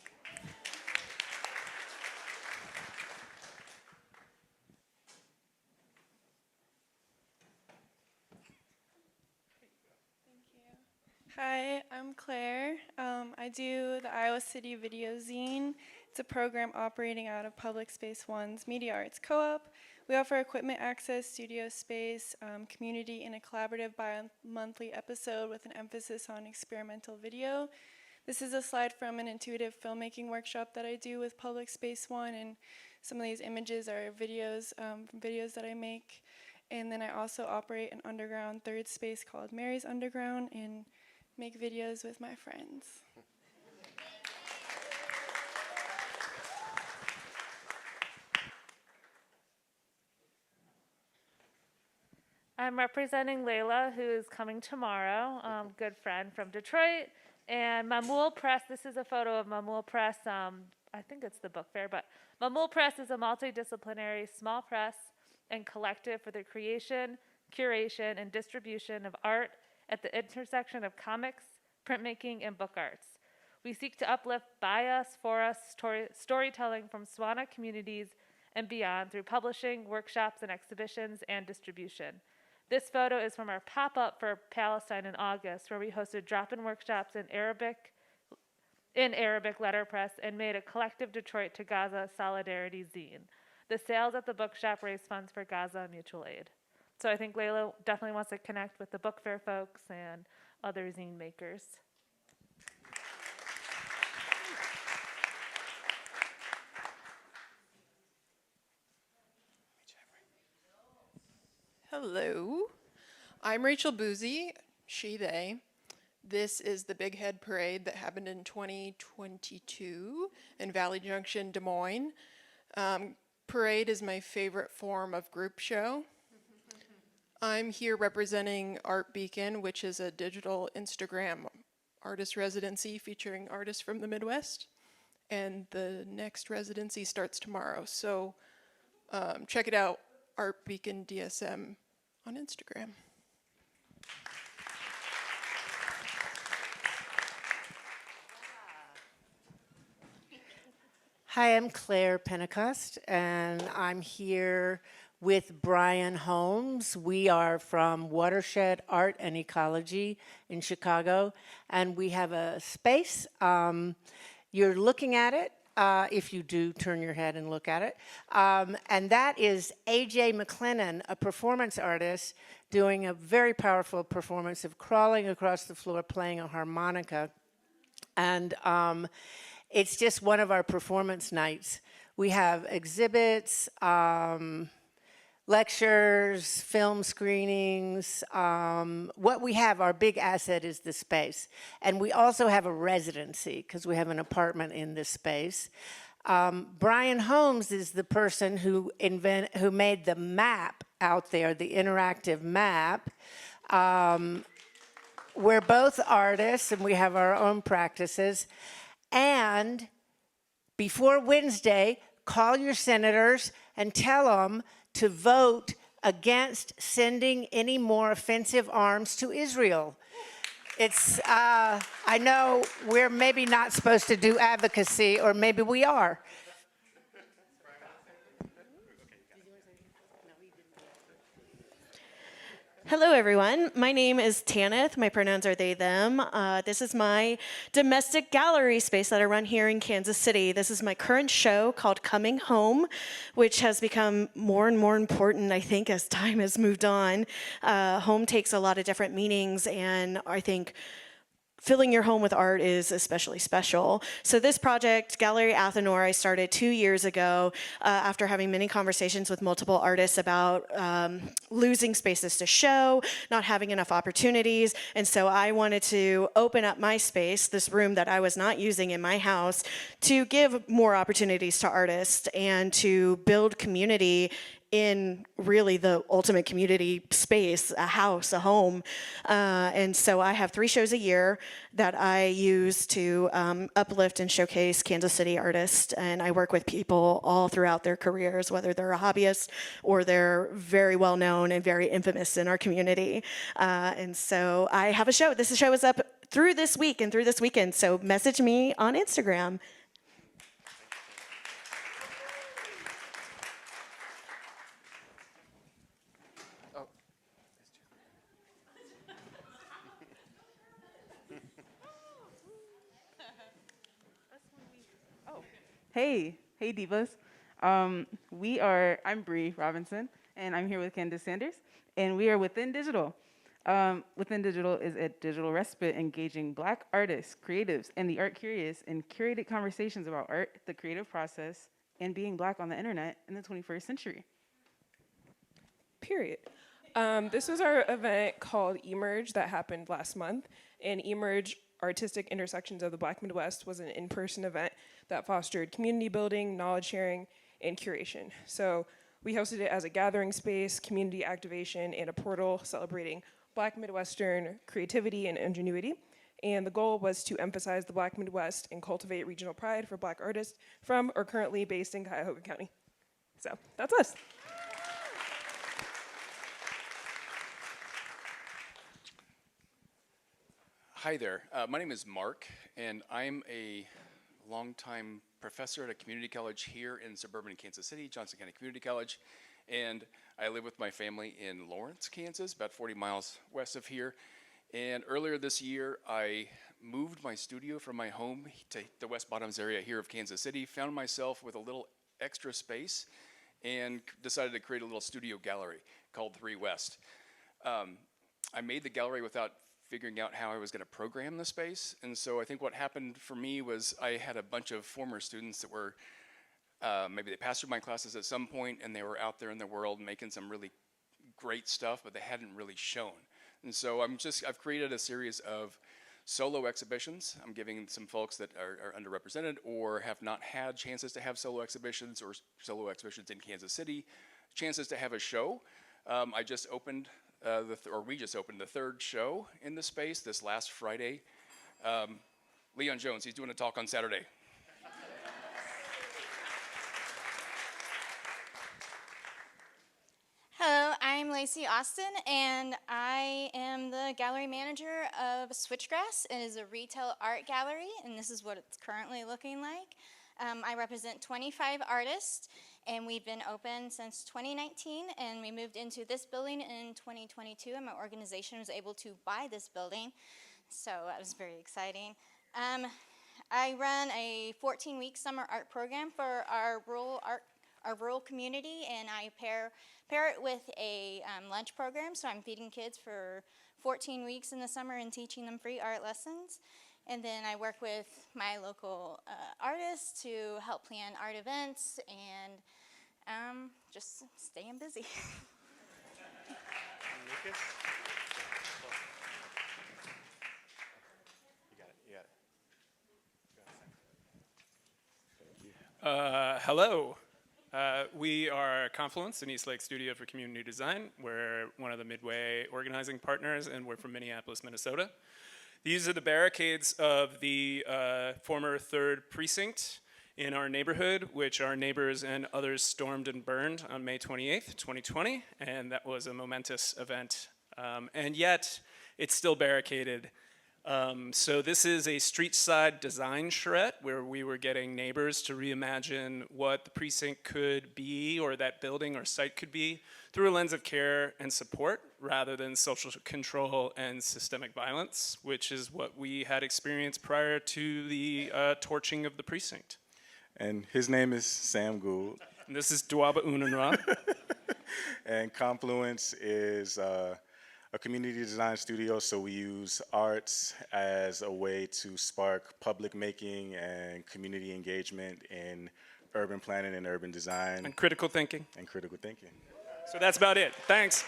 Hi, I'm Claire. I do the Iowa City Video Zine. It's a program operating out of Public Space One's Media Arts Co-op. We offer equipment access, studio space, community in a collaborative bi-monthly episode with an emphasis on experimental video. This is a slide from an intuitive filmmaking workshop that I do with Public Space One, and some of these images are videos from videos that I make. And then I also operate an underground third space called Mary's Underground and make videos with my friends. I'm representing Layla, who is coming tomorrow, good friend from Detroit. And Mamul Press, this is a photo of Mamul Press. I think it's the book fair, but Mamul Press is a multidisciplinary small press and collective for the creation, curation, and distribution of art at the intersection of comics, printmaking, and book arts. We seek to uplift by us, for us, storytelling from SWANA communities and beyond through publishing, workshops, and exhibitions, and distribution. This photo is from our pop-up for Palestine in August, where we hosted drop-in workshops in Arabic letterpress and made a collective Detroit to Gaza solidarity zine. The sales at the bookshop raised funds for Gaza Mutual Aid. So I think Layla definitely wants to connect with the book fair folks and other zine makers. Hello, I'm Rachel Boozy, she, they. This is the Big Head Parade that happened in 2022 in Valley Junction, Des Moines. Parade is my favorite form of group show. I'm here representing Art Beacon, which is a digital Instagram artist residency featuring artists from the Midwest. And the next residency starts tomorrow. So check it out, Art Beacon DSM on Instagram. Hi, I'm Claire Pentecost, and I'm here with Brian Holmes. We are from Watershed Art and Ecology in Chicago, and we have a space. You're looking at it, if you do turn your head and look at it, and that is A.J. McLennan, a performance artist, doing a very powerful performance of crawling across the floor playing a harmonica. And it's just one of our performance nights. We have exhibits, lectures, film screenings. What we have, our big asset is the space. And we also have a residency because we have an apartment in this space. Brian Holmes is the person who made the map out there, the interactive map. We're both artists and we have our own practices. And before Wednesday, call your senators and tell them to vote against sending any more offensive arms to Israel. It's, I know we're maybe not supposed to do advocacy, or maybe we are. Hello, everyone. My name is Tanith. My pronouns are they, them. This is my domestic gallery space that I run here in Kansas City. This is my current show called Coming Home, which has become more and more important, I think, as time has moved on. Home takes a lot of different meanings, and I think filling your home with art is especially special. So this project, Gallery Athenor, I started 2 years ago after having many conversations with multiple artists about losing spaces to show, not having enough opportunities. And so I wanted to open up my space, this room that I was not using in my house, to give more opportunities to artists and to build community in really the ultimate community space, a house, a home. And so I have 3 shows a year that I use to uplift and showcase Kansas City artists. And I work with people all throughout their careers, whether they're a hobbyist or they're very well known and very infamous in our community. And so I have a show. This show is up through this week and through this weekend. So message me on Instagram. Hey divas. I'm Bree Robinson, and I'm here with Candace Sanders, and we are Within Digital. Within Digital is a digital respite engaging Black artists, creatives, and the art curious in curated conversations about art, the creative process, and being Black on the internet in the 21st century. Period. This was our event called Emerge that happened last month, and Emerge Artistic Intersections of the Black Midwest was an in-person event that fostered community building, knowledge sharing, and curation. So we hosted it as a gathering space, community activation, and a portal celebrating Black Midwestern creativity and ingenuity. And the goal was to emphasize the Black Midwest and cultivate regional pride for Black artists from or currently based in Cuyahoga County. So that's us. Hi there. My name is Mark, and I'm a longtime professor at a community college here in suburban Kansas City, Johnson County Community College. And I live with my family in Lawrence, Kansas, about 40 miles west of here. And earlier this year, I moved my studio from my home to the West Bottoms area here of Kansas City, found myself with a little extra space, and decided to create a little studio gallery called 3 West. I made the gallery without figuring out how I was going to program the space. And so I think what happened for me was I had a bunch of former students that were, maybe they passed through my classes at some point and they were out there in the world making some really great stuff, but they hadn't really shown. And so I've created a series of solo exhibitions. I'm giving some folks that are underrepresented or have not had chances to have solo exhibitions or solo exhibitions in Kansas City, chances to have a show. I just opened we just opened the 3rd show in the space this last Friday. Leon Jones, he's doing a talk on Saturday. Hello, I'm Lacey Austin, and I am the gallery manager of Switchgrass. It is a retail art gallery, and this is what it's currently looking like. I represent 25 artists, and we've been open since 2019, and we moved into this building in 2022, and my organization was able to buy this building, so that was very exciting. I run a 14-week summer art program for our rural community, and I pair it with a lunch program, so I'm feeding kids for 14 weeks in the summer and teaching them free art lessons. And then I work with my local artists to help plan art events and just staying busy. Lucas? Hello. We are Confluence, an East Lake studio for community design. We're one of the Midway organizing partners, and we're from Minneapolis, Minnesota. These are the barricades of the former 3rd Precinct, in our neighborhood, which our neighbors and others stormed and burned on May 28th, 2020, and that was a momentous event. And yet, it's still barricaded. So this is a street side design charrette where we were getting neighbors to reimagine what the precinct could be or that building or site could be through a lens of care and support rather than social control and systemic violence, which is what we had experienced prior to the torching of the precinct. And his name is Sam Gould. And this is Dwaba Unanra. And Confluence is a community design studio, so we use arts as a way to spark public making and community engagement in urban planning and urban design. And critical thinking. And critical thinking. So that's about it. Thanks.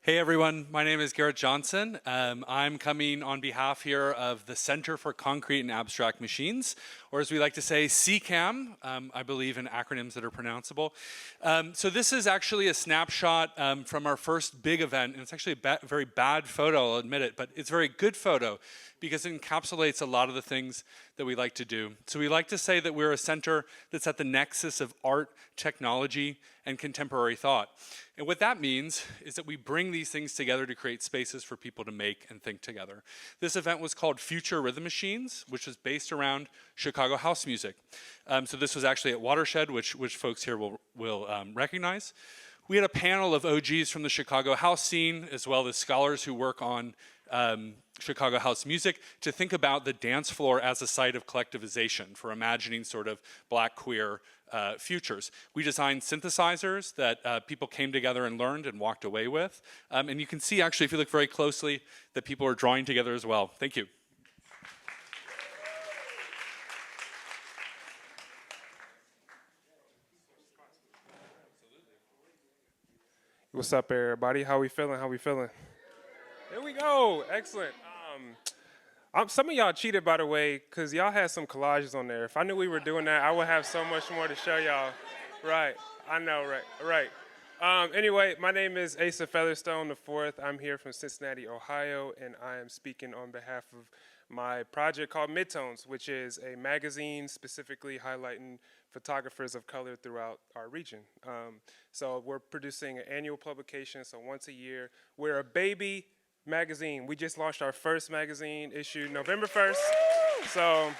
Hey everyone, my name is Garrett Johnson. I'm coming on behalf here of the Center for Concrete and Abstract Machines, or as we like to say, CCAM, I believe in acronyms that are pronounceable. So this is actually a snapshot from our first big event, and it's actually a very bad photo, I'll admit it, but it's a very good photo because it encapsulates a lot of the things that we like to do. So we like to say that we're a center that's at the nexus of art, technology, and contemporary thought. And what that means is that we bring these things together to create spaces for people to make and think together. This event was called Future Rhythm Machines, which was based around Chicago house music. So this was actually at Watershed, which folks here will recognize. We had a panel of OGs from the Chicago house scene, as well as scholars who work on Chicago house music, to think about the dance floor as a site of collectivization for imagining sort of black queer futures. We designed synthesizers that people came together and learned and walked away with. And you can see actually, if you look very closely, that people are drawing together as well. Thank you. What's up, everybody? How we feeling? How we feeling? There we go. Excellent. Some of y'all cheated, by the way, because y'all had some collages on there. If I knew we were doing that, I would have so much more to show y'all. Right. I know, right. Anyway, my name is Asa Featherstone IV. I'm here from Cincinnati, Ohio, and I am speaking on behalf of my project called Midtones, which is a magazine specifically highlighting photographers of color throughout our region. So we're producing an annual publication, so once a year. We're a baby magazine. We just launched our first magazine issue November 1st. So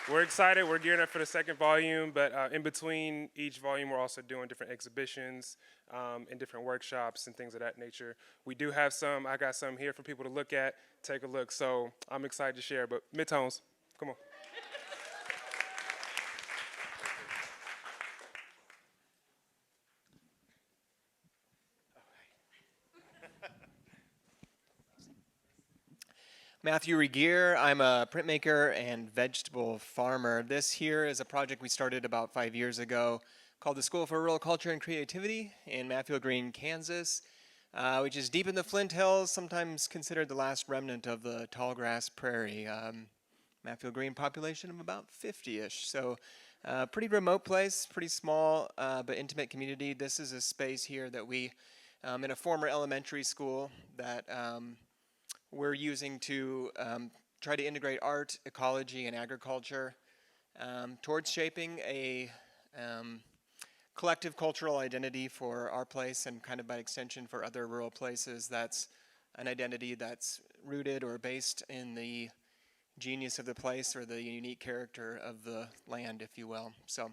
we're excited. We're gearing up for the second volume, but in between each volume, we're also doing different exhibitions and different workshops and things of that nature. We do have some. I got some here for people to look at, take a look. So I'm excited to share, but Midtones, come on. Matthew Regier. I'm a printmaker and vegetable farmer. This here is a project we started about 5 years ago called the School for Rural Culture and Creativity in Matthew Green, Kansas, which is deep in the Flint Hills, sometimes considered the last remnant of the tallgrass prairie. Matthew Green population of about 50-ish. So pretty remote place, pretty small but intimate community. This is a space here that we, in a former elementary school that we're using to try to integrate art, ecology, and agriculture towards shaping a collective cultural identity for our place and kind of by extension for other rural places. That's an identity that's rooted or based in the genius of the place or the unique character of the land, if you will. So.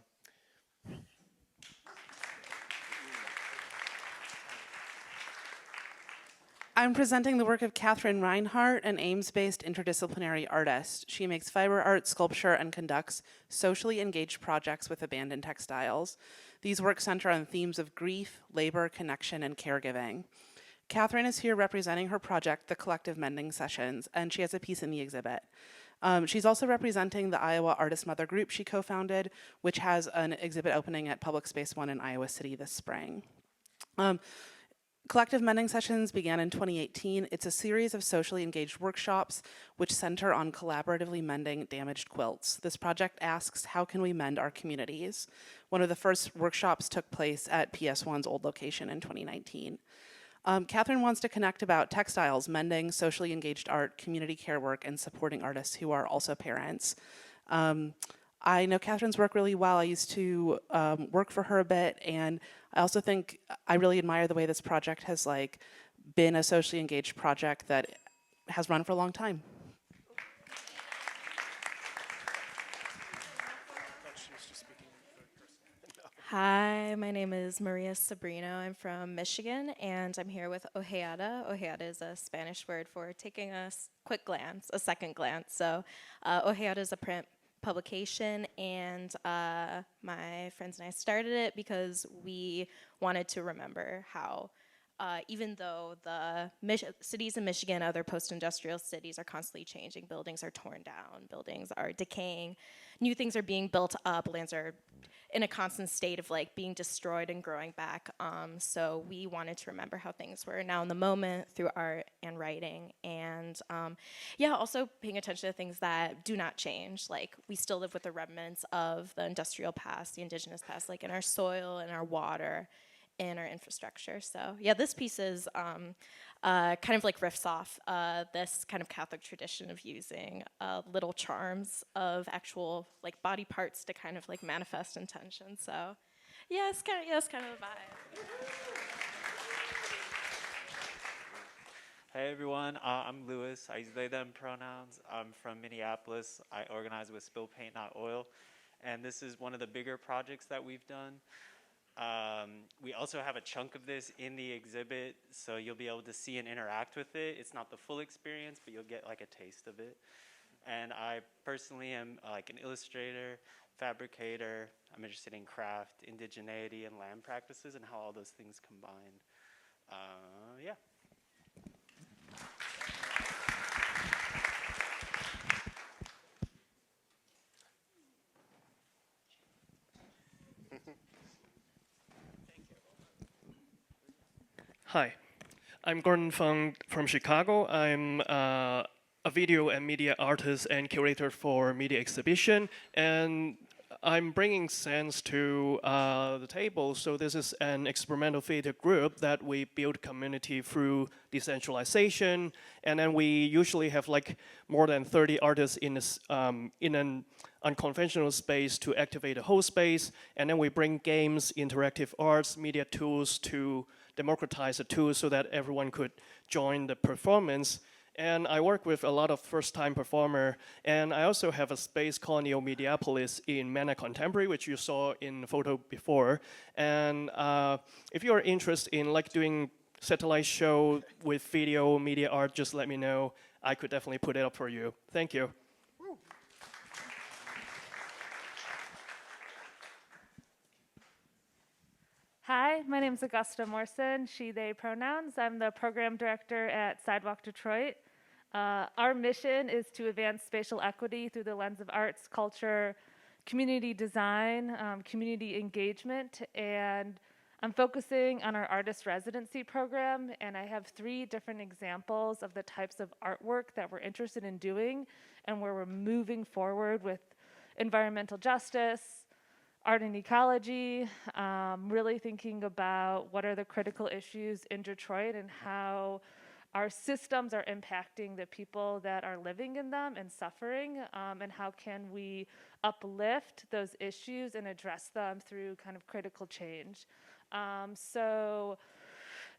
I'm presenting the work of Catherine Reinhardt, an Ames-based interdisciplinary artist. She makes fiber art, sculpture, and conducts socially engaged projects with abandoned textiles. These works center on themes of grief, labor, connection, and caregiving. Catherine is here representing her project, the Collective Mending Sessions, and she has a piece in the exhibit. She's also representing the Iowa Artist Mother Group she co-founded, which has an exhibit opening at Public Space 1 in Iowa City this spring. Collective Mending Sessions began in 2018. It's a series of socially engaged workshops which center on collaboratively mending damaged quilts. This project asks, how can we mend our communities? One of the first workshops took place at PS1's old location in 2019. Catherine wants to connect about textiles, mending, socially engaged art, community care work, and supporting artists who are also parents. I know Catherine's work really well. I used to work for her a bit, and I also think I really admire the way this project has like been a socially engaged project that has run for a long time. Hi, my name is Maria Sabrino. I'm from Michigan, and I'm here with ojeada. Ojeada is a Spanish word for taking a quick glance, a second glance. So ojeada is a print publication, and my friends and I started it because we wanted to remember how even though the cities in Michigan, other post-industrial cities are constantly changing, buildings are torn down, buildings are decaying, new things are being built up, lands are in a constant state of like being destroyed and growing back. So we wanted to remember how things were now in the moment through art and writing, and yeah, also paying attention to things that do not change. Like we still live with the remnants of the industrial past, the indigenous past, like in our soil and our water, in our infrastructure. So yeah, this piece is kind of like riffs off this kind of Catholic tradition of using little charms of actual like body parts to kind of like manifest intention. So yeah, it's kind of a vibe. Hey everyone, I'm Lewis. I use they, them pronouns. I'm from Minneapolis. I organize with Spill Paint Not Oil. And this is one of the bigger projects that we've done. We also have a chunk of this in the exhibit, so you'll be able to see and interact with it. It's not the full experience, but you'll get like a taste of it. And I personally am like an illustrator, fabricator. I'm interested in craft, indigeneity, and land practices and how all those things combine. Yeah. Hi, I'm Gordon Fung from Chicago. I'm a video and media artist and curator for Media Exhibition, and I'm bringing sense to the table. So this is an experimental theater group that we build community through decentralization, and then we usually have like more than 30 artists in this in an unconventional space to activate the whole space, and then we bring games, interactive arts, media tools to democratize the tools so that everyone could join the performance. And I work with a lot of first-time performer, and I also have a space called Neo Mediapolis in Mana Contemporary, which you saw in the photo before. And if you are interested in like doing satellite show with video, media art, just let me know. I could definitely put it up for you. Thank you. Hi, my name is Augusta Morrison, she, they pronouns. I'm the program director at Sidewalk Detroit. Our mission is to advance spatial equity through the lens of arts, culture, community design, community engagement, and I'm focusing on our artist residency program, and I have 3 different examples of the types of artwork that we're interested in doing and where we're moving forward with environmental justice, art and ecology, really thinking about what are the critical issues in Detroit and how our systems are impacting the people that are living in them and suffering, and how can we uplift those issues and address them through kind of critical change. So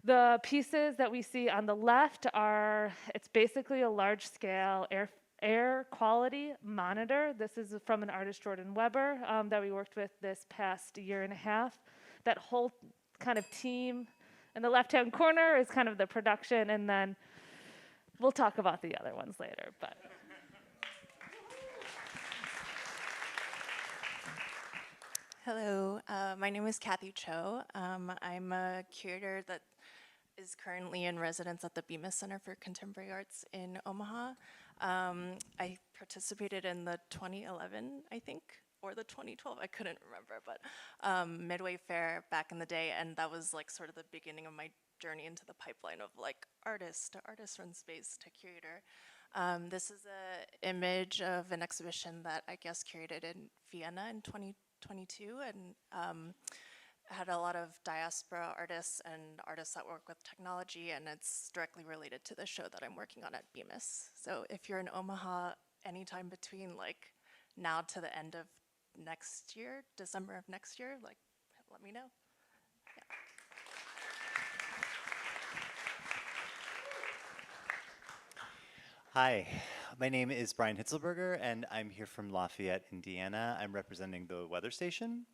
the pieces that we see on the left are, it's basically a large-scale air quality monitor. This is from an artist, Jordan Weber, that we worked with this past year and a half. That whole kind of team in the left-hand corner is kind of the production, and then we'll talk about the other ones later. But hello, my name is Kathy Cho. I'm a curator that is currently in residence at the Bemis Center for Contemporary Arts in Omaha. I participated in the 2011, I think, or the 2012, I couldn't remember, but Midway Fair back in the day, and that was like sort of the beginning of my journey into the pipeline of like artist to artist-run space to curator. This is an image of an exhibition that I guest curated in Vienna in 2022, and had a lot of diaspora artists and artists that work with technology, and it's directly related to the show that I'm working on at Bemis. So if you're in Omaha anytime between like now to the end of next year, December of next year, like let me know. Hi, my name is Brian Hitzelberger, and I'm here from Lafayette, Indiana. I'm representing the Weather Station.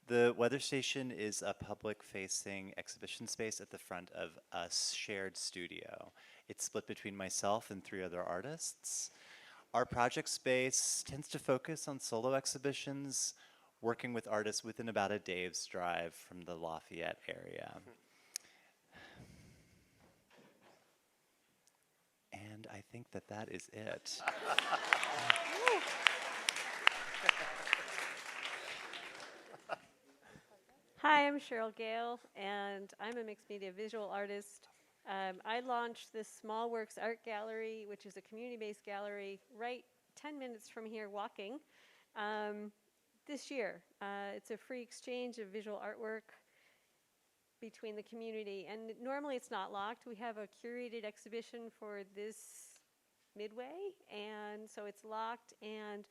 The Weather Station is a public-facing exhibition space at the front of a shared studio. It's split between myself and 3 other artists. Our project space tends to focus on solo exhibitions, working with artists within about a day's drive from the Lafayette area. And I think that that is it. Hi, I'm Cheryl Gale, and I'm a mixed media visual artist. I launched this Small Works Art Gallery, which is a community-based gallery right 10 minutes from here walking, this year. It's a free exchange of visual artwork between the community, and normally it's not locked. We have a curated exhibition for this midway, and so it's locked, and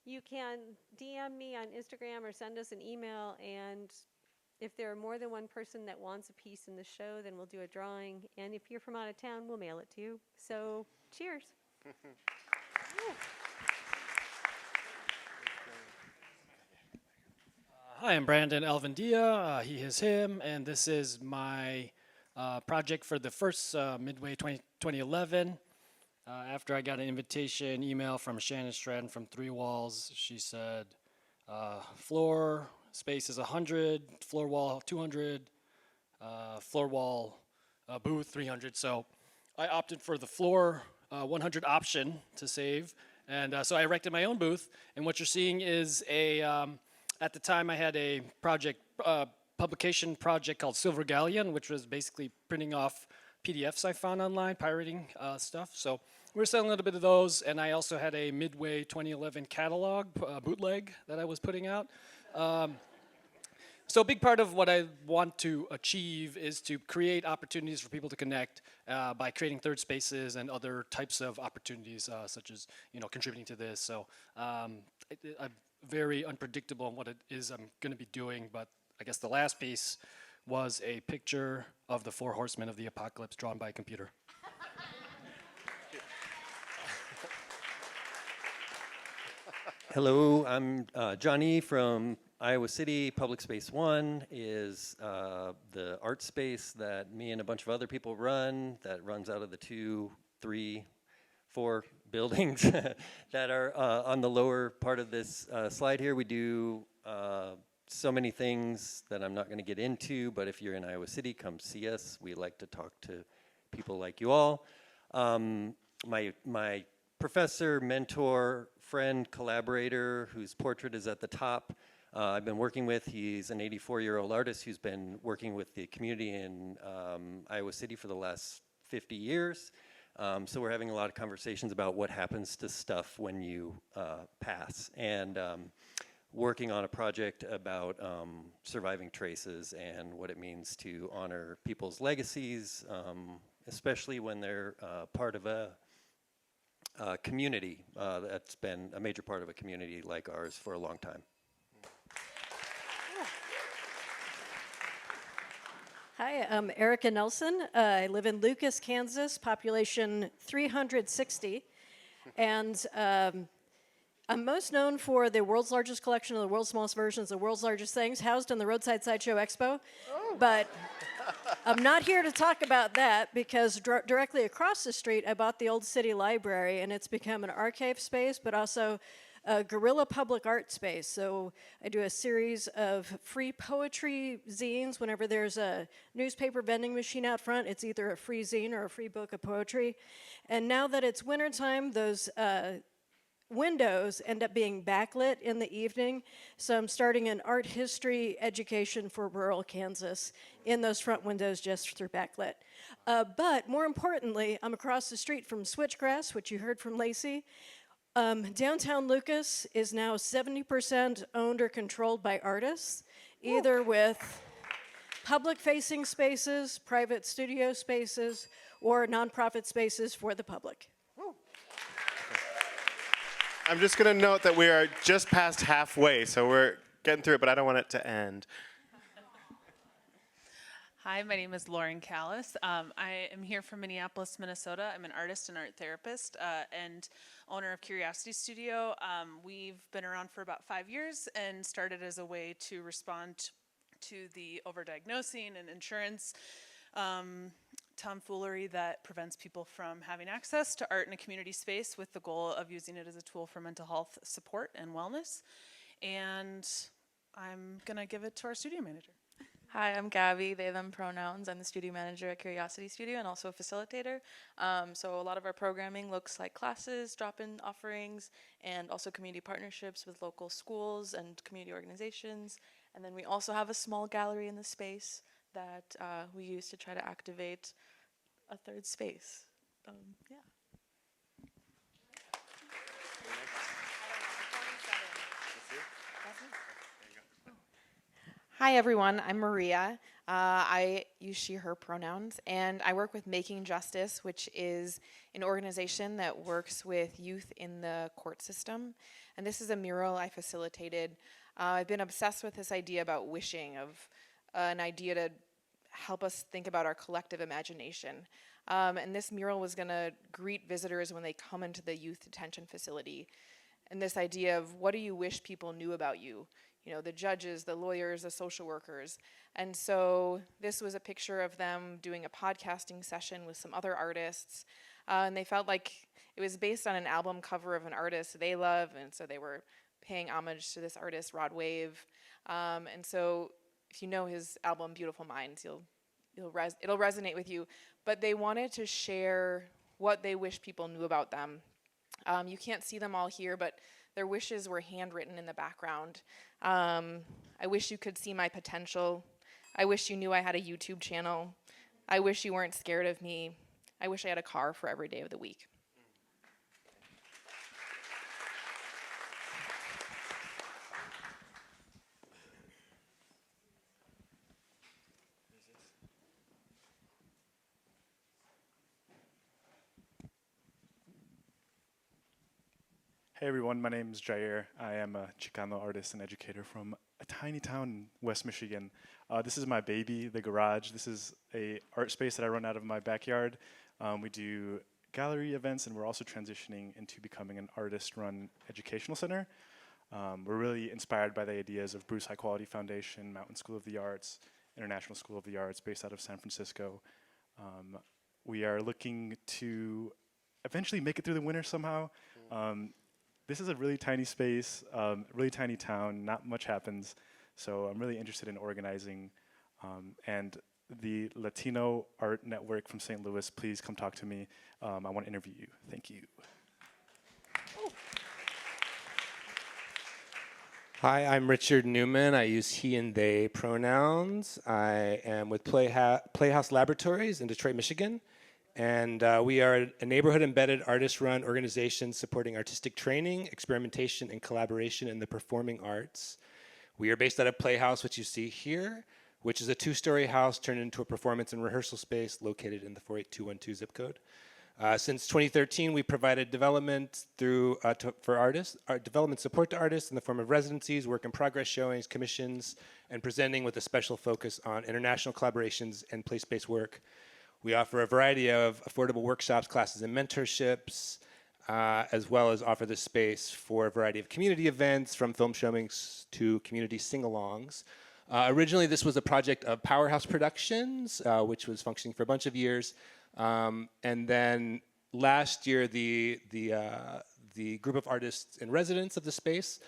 you can DM me on Instagram or send us an email, and if there are more than one person that wants a piece in the show, then we'll do a drawing, and if you're from out of town, we'll mail it to you. So cheers. Hi, I'm Brandon Alvandia, he, his, him, and this is my project for the first Midway 2011. After I got an invitation email from Shannon Stratton from 3 Walls, she said, floor space is 100, floor wall 200, floor wall booth 300. So I opted for the floor 100 option to save, and so I erected my own booth, and what you're seeing is a at the time, I had a project, publication project called Silver Galleon, which was basically printing off PDFs I found online, pirating stuff. So we were selling a little bit of those, and I also had a Midway 2011 catalog, bootleg, that I was putting out. So a big part of what I want to achieve is to create opportunities for people to connect by creating third spaces and other types of opportunities, such as contributing to this. So I'm very unpredictable on what it is I'm going to be doing, but I guess the last piece was a picture of the 4 horsemen of the apocalypse drawn by a computer. Hello, I'm Johnny from Iowa City. Public Space 1 is the art space that me and a bunch of other people run, that runs out of the 2, 3, 4 buildings that are on the lower part of this slide here. We do so many things that I'm not going to get into, but if you're in Iowa City, come see us. We like to talk to people like you all. My professor, mentor, friend, collaborator, whose portrait is at the top, I've been working with. He's an 84-year-old artist who's been working with the community in Iowa City for the last 50 years. So we're having a lot of conversations about what happens to stuff when you pass, and working on a project about surviving traces and what it means to honor people's legacies, especially when they're part of a community that's been a major part of a community like ours for a long time. Hi, I'm Erica Nelson. I live in Lucas, Kansas, population 360. And I'm most known for the world's largest collection of the world's smallest versions of the world's largest things housed in the Roadside Sideshow Expo. But I'm not here to talk about that because directly across the street, I bought the Old City Library, and it's become an archive space, but also a guerrilla public art space. So I do a series of free poetry zines. Whenever there's a newspaper vending machine out front, it's either a free zine or a free book of poetry. And now that it's wintertime, those windows end up being backlit in the evening. So I'm starting an art history education for rural Kansas in those front windows just through backlit. But more importantly, I'm across the street from Switchgrass, which you heard from Lacey. Downtown Lucas is now 70% owned or controlled by artists. either with public-facing spaces, private studio spaces, or nonprofit spaces for the public. I'm just going to note that we are just past halfway, so we're getting through it, but I don't want it to end. Hi, my name is Lauren Callis. I am here from Minneapolis, Minnesota. I'm an artist and art therapist and owner of Curiosity Studio. We've been around for about 5 years and started as a way to respond to the overdiagnosing and insurance tomfoolery that prevents people from having access to art in a community space, with the goal of using it as a tool for mental health support and wellness. And I'm gonna give it to our studio manager. Hi, I'm Gabby, they, them pronouns. I'm the studio manager at Curiosity Studio and also a facilitator. So a lot of our programming looks like classes, drop-in offerings, and also community partnerships with local schools and community organizations. And then we also have a small gallery in the space that we use to try to activate a third space. Yeah. Hi everyone, I'm Maria. I use she, her pronouns, and I work with Making Justice, which is an organization that works with youth in the court system. And this is a mural I facilitated. I've been obsessed with this idea about wishing, of an idea to help us think about our collective imagination. And this mural was gonna greet visitors when they come into the youth detention facility. And this idea of, what do you wish people knew about you? You know, the judges, the lawyers, the social workers. And so this was a picture of them doing a podcasting session with some other artists. And they felt like it was based on an album cover of an artist they love, and so they were paying homage to this artist, Rod Wave. And so if you know his album, Beautiful Minds, it'll resonate with you. But they wanted to share what they wish people knew about them. You can't see them all here, but their wishes were handwritten in the background. I wish you could see my potential. I wish you knew I had a YouTube channel. I wish you weren't scared of me. I wish I had a car for every day of the week. Hey everyone, my name is Jair. I am a Chicano artist and educator from a tiny town in West Michigan. This is my baby, the garage. This is a art space that I run out of my backyard. We do gallery events, and we're also transitioning into becoming an artist-run educational center. We're really inspired by the ideas of Bruce High Quality Foundation, Mountain School of the Arts, International School of the Arts, based out of San Francisco. We are looking to eventually make it through the winter somehow. This is a really tiny space, really tiny town, not much happens. So I'm really interested in organizing. And the Latino Art Network from St. Louis, please come talk to me. I want to interview you. Thank you. Hi, I'm Richard Newman. I use he and they pronouns. I am with Playhouse Laboratories in Detroit, Michigan. And we are a neighborhood-embedded, artist-run organization supporting artistic training, experimentation, and collaboration in the performing arts. We are based out of Playhouse, which you see here, which is a 2-story house turned into a performance and rehearsal space located in the 48212 zip code. Since 2013, we provided development for artists, development support to artists in the form of residencies, work in progress showings, commissions, and presenting with a special focus on international collaborations and place-based work. We offer a variety of affordable workshops, classes, and mentorships, as well as offer this space for a variety of community events, from film showings to community sing-alongs. Originally, this was a project of Powerhouse Productions, which was functioning for a bunch of years. And then last year, the group of artists in residence of the space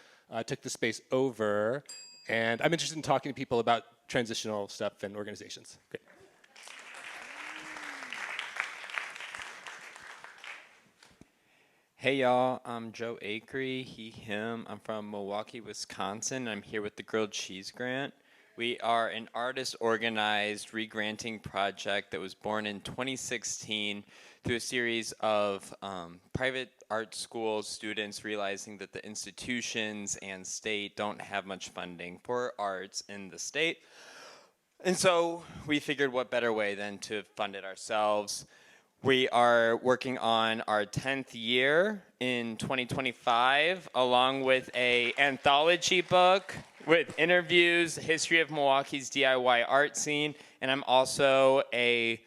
took the space over. And I'm interested in talking to people about transitional stuff and organizations. Great. Hey y'all, I'm Joe Acree, he, him. I'm from Milwaukee, Wisconsin. I'm here with the Grilled Cheese Grant, We are an artist-organized re-granting project that was born in 2016 through a series of private art school students realizing that the institutions and state don't have much funding for arts in the state. And so we figured what better way than to fund it ourselves. We are working on our 10th year in 2025, along with an anthology book with interviews, history of Milwaukee's DIY art scene, and I'm also a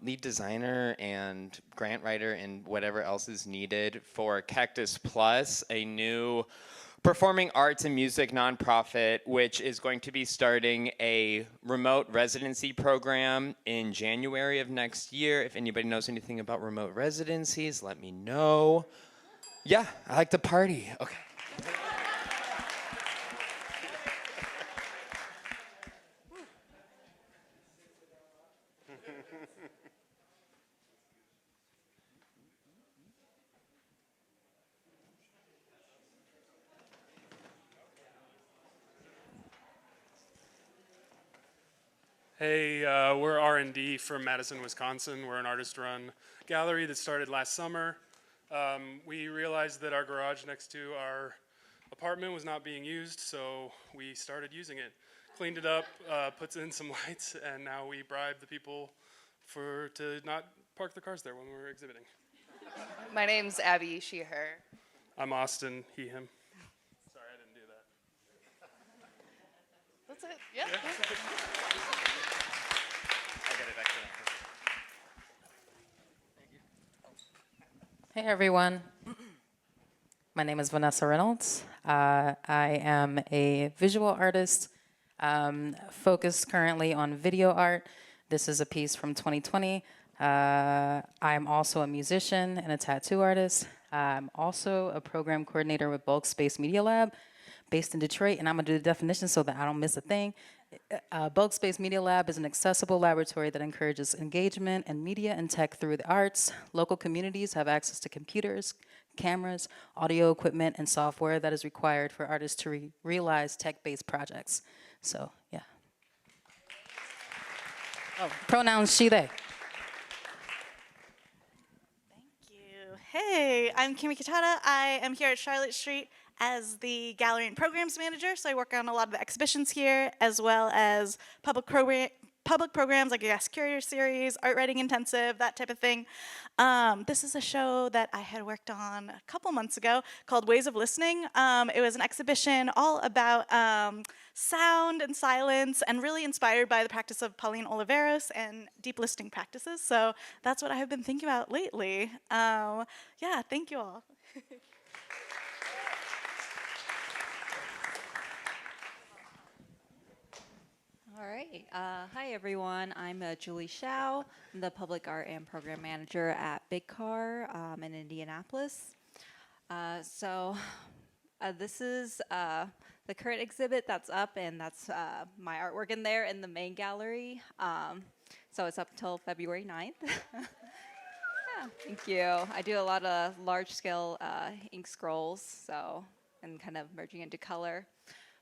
lead designer and grant writer and whatever else is needed for Cactus Plus, a new performing arts and music nonprofit, which is going to be starting a remote residency program in January of next year. If anybody knows anything about remote residencies, let me know. Yeah, I like to party. Okay. Hey, we're R&D from Madison, Wisconsin. We're an artist-run gallery that started last summer. We realized that our garage next to our apartment was not being used, so we started using it. Cleaned it up, put in some lights, and now we bribe the people to not park their cars there when we're exhibiting. My name's Abby, she, her. I'm Austin, he, him. Sorry, I didn't do that. That's it, yeah. Hey everyone, my name is Vanessa Reynolds. I am a visual artist focused currently on video art. This is a piece from 2020. I'm also a musician and a tattoo artist. I'm also a program coordinator with Bulk Space Media Lab based in Detroit, and I'm gonna do the definition so that I don't miss a thing. Bulk Space Media Lab is an accessible laboratory that encourages engagement and media and tech through the arts. Local communities have access to computers, cameras, audio equipment, and software that is required for artists to realize tech-based projects. So, yeah. Oh, pronouns she, they. Hey, I'm Kimi Kitata. I am here at Charlotte Street as the gallery and programs manager, so I work on a lot of the exhibitions here, as well as public programs like a guest curator series, art writing intensive, that type of thing. This is a show that I had worked on a couple months ago called Ways of Listening. It was an exhibition all about sound and silence, and really inspired by the practice of Pauline Oliveros and deep listening practices. So that's what I have been thinking about lately. Yeah, thank you all. All right. Hi, everyone. I'm Julie Shao. I'm the Public Art and Program Manager at Big Car in Indianapolis. This is the current exhibit that's up, and that's my artwork in there in the main gallery. So it's up till February 9th. Yeah, thank you. I do a lot of large-scale ink scrolls, and kind of merging into color.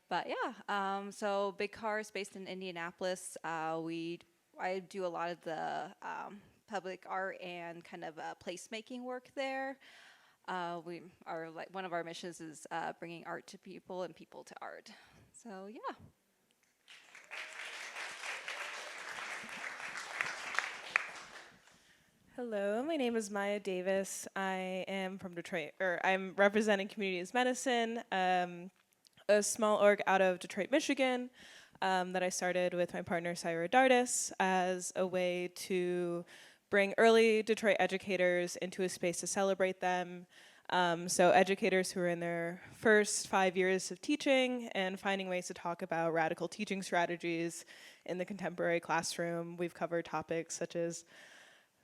But yeah, so Big Car is based in Indianapolis. I do a lot of the public art and kind of placemaking work there. One of our missions is bringing art to people and people to art. So yeah. Hello, my name is Maya Davis. I am from Detroit, I'm representing Communities Medicine, a small org out of Detroit, Michigan, that I started with my partner, Syra Dardis, as a way to bring early Detroit educators into a space to celebrate them. So educators who are in their first 5 years of teaching and finding ways to talk about radical teaching strategies in the contemporary classroom. We've covered topics such as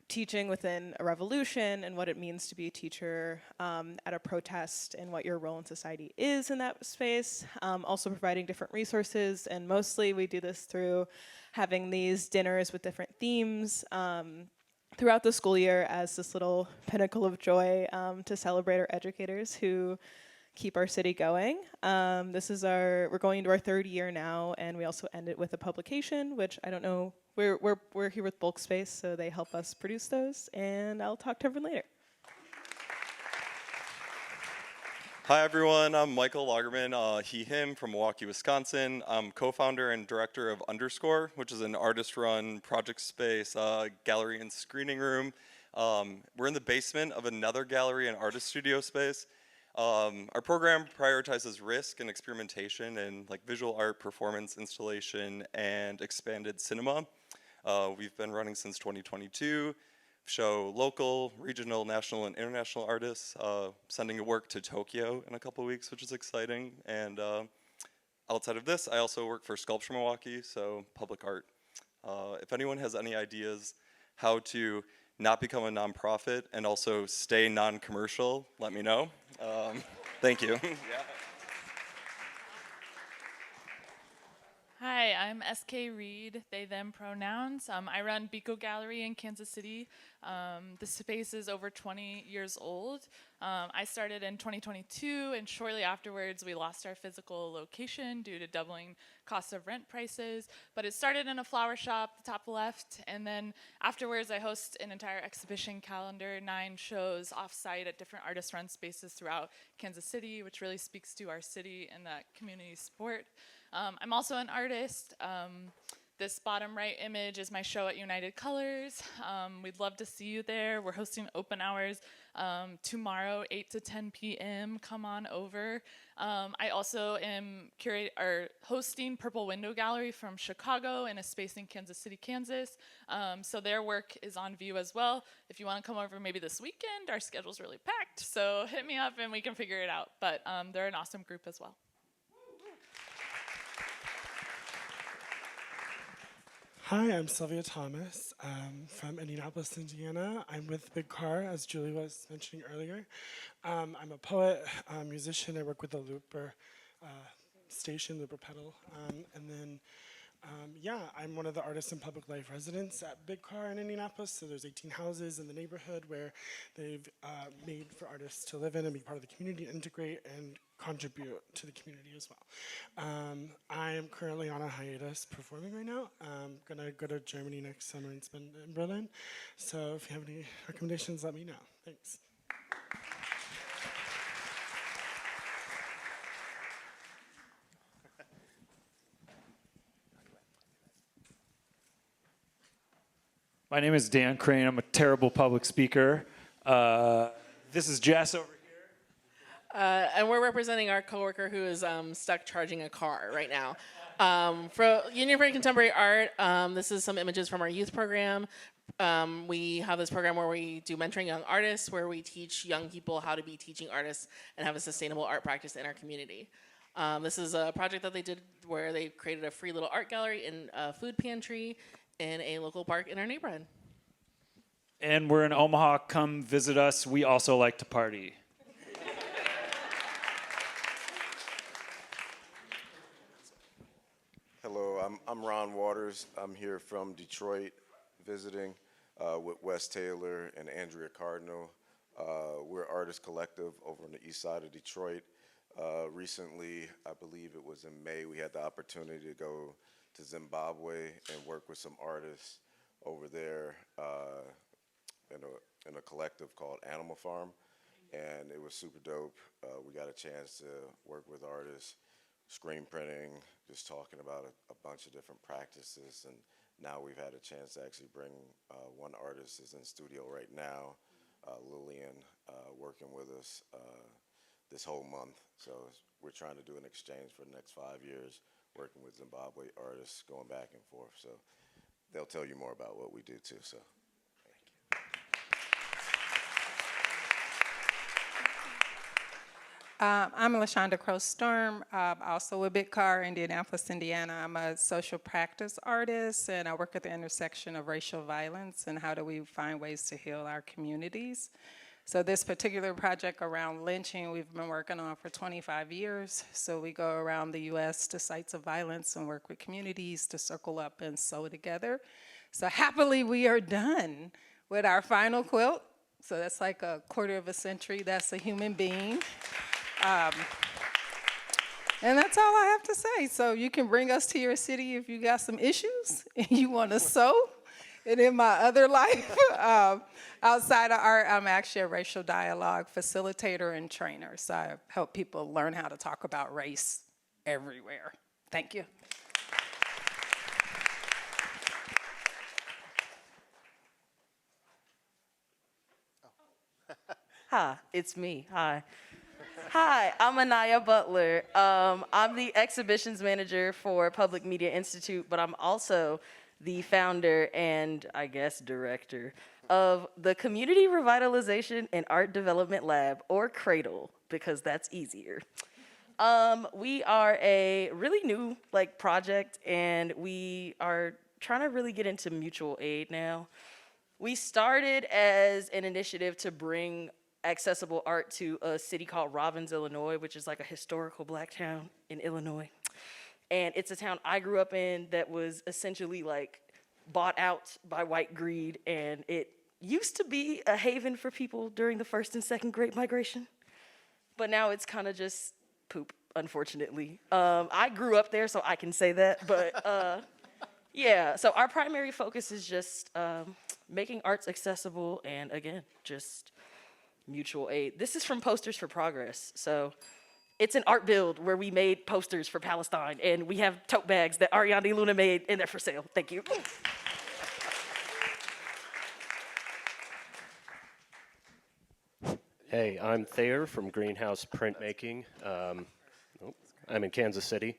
teaching within a revolution and what it means to be a teacher at a protest and what your role in society is in that space. Also providing different resources, and mostly we do this through having these dinners with different themes throughout the school year as this little pinnacle of joy to celebrate our educators who keep our city going. We're going into our third year now, and we also end it with a publication, which I don't know, we're here with Bulk Space, so they help us produce those, and I'll talk to everyone later. Hi everyone, I'm Michael Lagerman, he, him from Milwaukee, Wisconsin. I'm co-founder and director of Underscore, which is an artist-run project space, gallery and screening room. We're in the basement of another gallery and artist studio space. Our program prioritizes risk and experimentation in like visual art, performance, installation, and expanded cinema. We've been running since 2022. Show local, regional, national, and international artists, sending work to Tokyo in a couple weeks, which is exciting. And outside of this, I also work for Sculpture Milwaukee, so public art. If anyone has any ideas how to not become a nonprofit and also stay non-commercial, let me know. Thank you. Yeah. Hi, I'm SK Reed, they, them pronouns. I run Biko Gallery in Kansas City. The space is over 20 years old. I started in 2022, and shortly afterwards we lost our physical location due to doubling cost of rent prices. But it started in a flower shop, the top left, and then afterwards I host an entire exhibition calendar, 9 shows off-site at different artist-run spaces throughout Kansas City, which really speaks to our city and that community sport. I'm also an artist. This bottom right image is my show at United Colors. We'd love to see you there. We're hosting open hours tomorrow, 8 to 10 p.m. Come on over. I also am hosting Purple Window Gallery from Chicago in a space in Kansas City, Kansas. So their work is on view as well. If you want to come over maybe this weekend, our schedule's really packed. So hit me up and we can figure it out. But they're an awesome group as well. Hi, I'm Sylvia Thomas from Indianapolis, Indiana. I'm with Big Car, as Julie was mentioning earlier. I'm a poet, musician. I work with the Looper station, Looper Pedal. And then, yeah, I'm one of the artists and public life residents at Big Car in Indianapolis. So there's 18 houses in the neighborhood where they've made for artists to live in and be part of the community, integrate, and contribute to the community as well. I am currently on a hiatus performing right now. I'm gonna go to Germany next summer and spend in Berlin. So if you have any recommendations, let me know. Thanks. My name is Dan Crane. I'm a terrible public speaker. This is Jess over here. And we're representing our coworker who is stuck charging a car right now. For Union for Contemporary Art, this is some images from our youth program. We have this program where we do mentoring young artists, where we teach young people how to be teaching artists and have a sustainable art practice in our community. This is a project that they did where they created a free little art gallery in a food pantry in a local park in our neighborhood. And we're in Omaha. Come visit us. We also like to party. Hello, I'm Ron Waters. I'm here from Detroit visiting with Wes Taylor and Andrea Cardinal. We're Artist Collective over on the east side of Detroit. Recently, I believe it was in May, we had the opportunity to go to Zimbabwe and work with some artists over there in a collective called Animal Farm, and it was super dope. We got a chance to work with artists, screen printing, just talking about a bunch of different practices, and now we've had a chance to actually bring one artist is in studio right now, Lillian, working with us this whole month. So we're trying to do an exchange for the next 5 years, working with Zimbabwe artists, going back and forth. So they'll tell you more about what we do too. So. I'm LaShonda Crow-Storm, also with Big Car, Indianapolis, Indiana. I'm a social practice artist, and I work at the intersection of racial violence and how do we find ways to heal our communities. So this particular project around lynching, we've been working on for 25 years. So we go around the U.S. to sites of violence and work with communities to circle up and sew together. So happily, we are done with our final quilt. So that's like a quarter of a century. That's a human being. And that's all I have to say. So you can bring us to your city if you got some issues and you want to sew. And in my other life, outside of art, I'm actually a racial dialogue facilitator and trainer. So I help people learn how to talk about race everywhere. Thank you. Hi, it's me. Hi. Hi, I'm Anaya Butler. I'm the exhibitions manager for Public Media Institute, but I'm also the founder and, I guess, director of the Community Revitalization and Art Development Lab, or CRADLE, because that's easier. We are a really new project, and we are trying to really get into mutual aid now. We started as an initiative to bring accessible art to a city called Robbins, Illinois, which is like a historical black town in Illinois. And it's a town I grew up in that was essentially bought out by white greed, and it used to be a haven for people during the first and second Great Migration. But now it's kind of just poop, unfortunately. I grew up there, so I can say that, but yeah, so our primary focus is just making arts accessible and, again, just mutual aid. This is from Posters for Progress. So it's an art build where we made posters for Palestine, and we have tote bags that Ariane Luna made, and they're for sale. Thank you. Hey, I'm Thayer from Greenhouse Printmaking. I'm in Kansas City.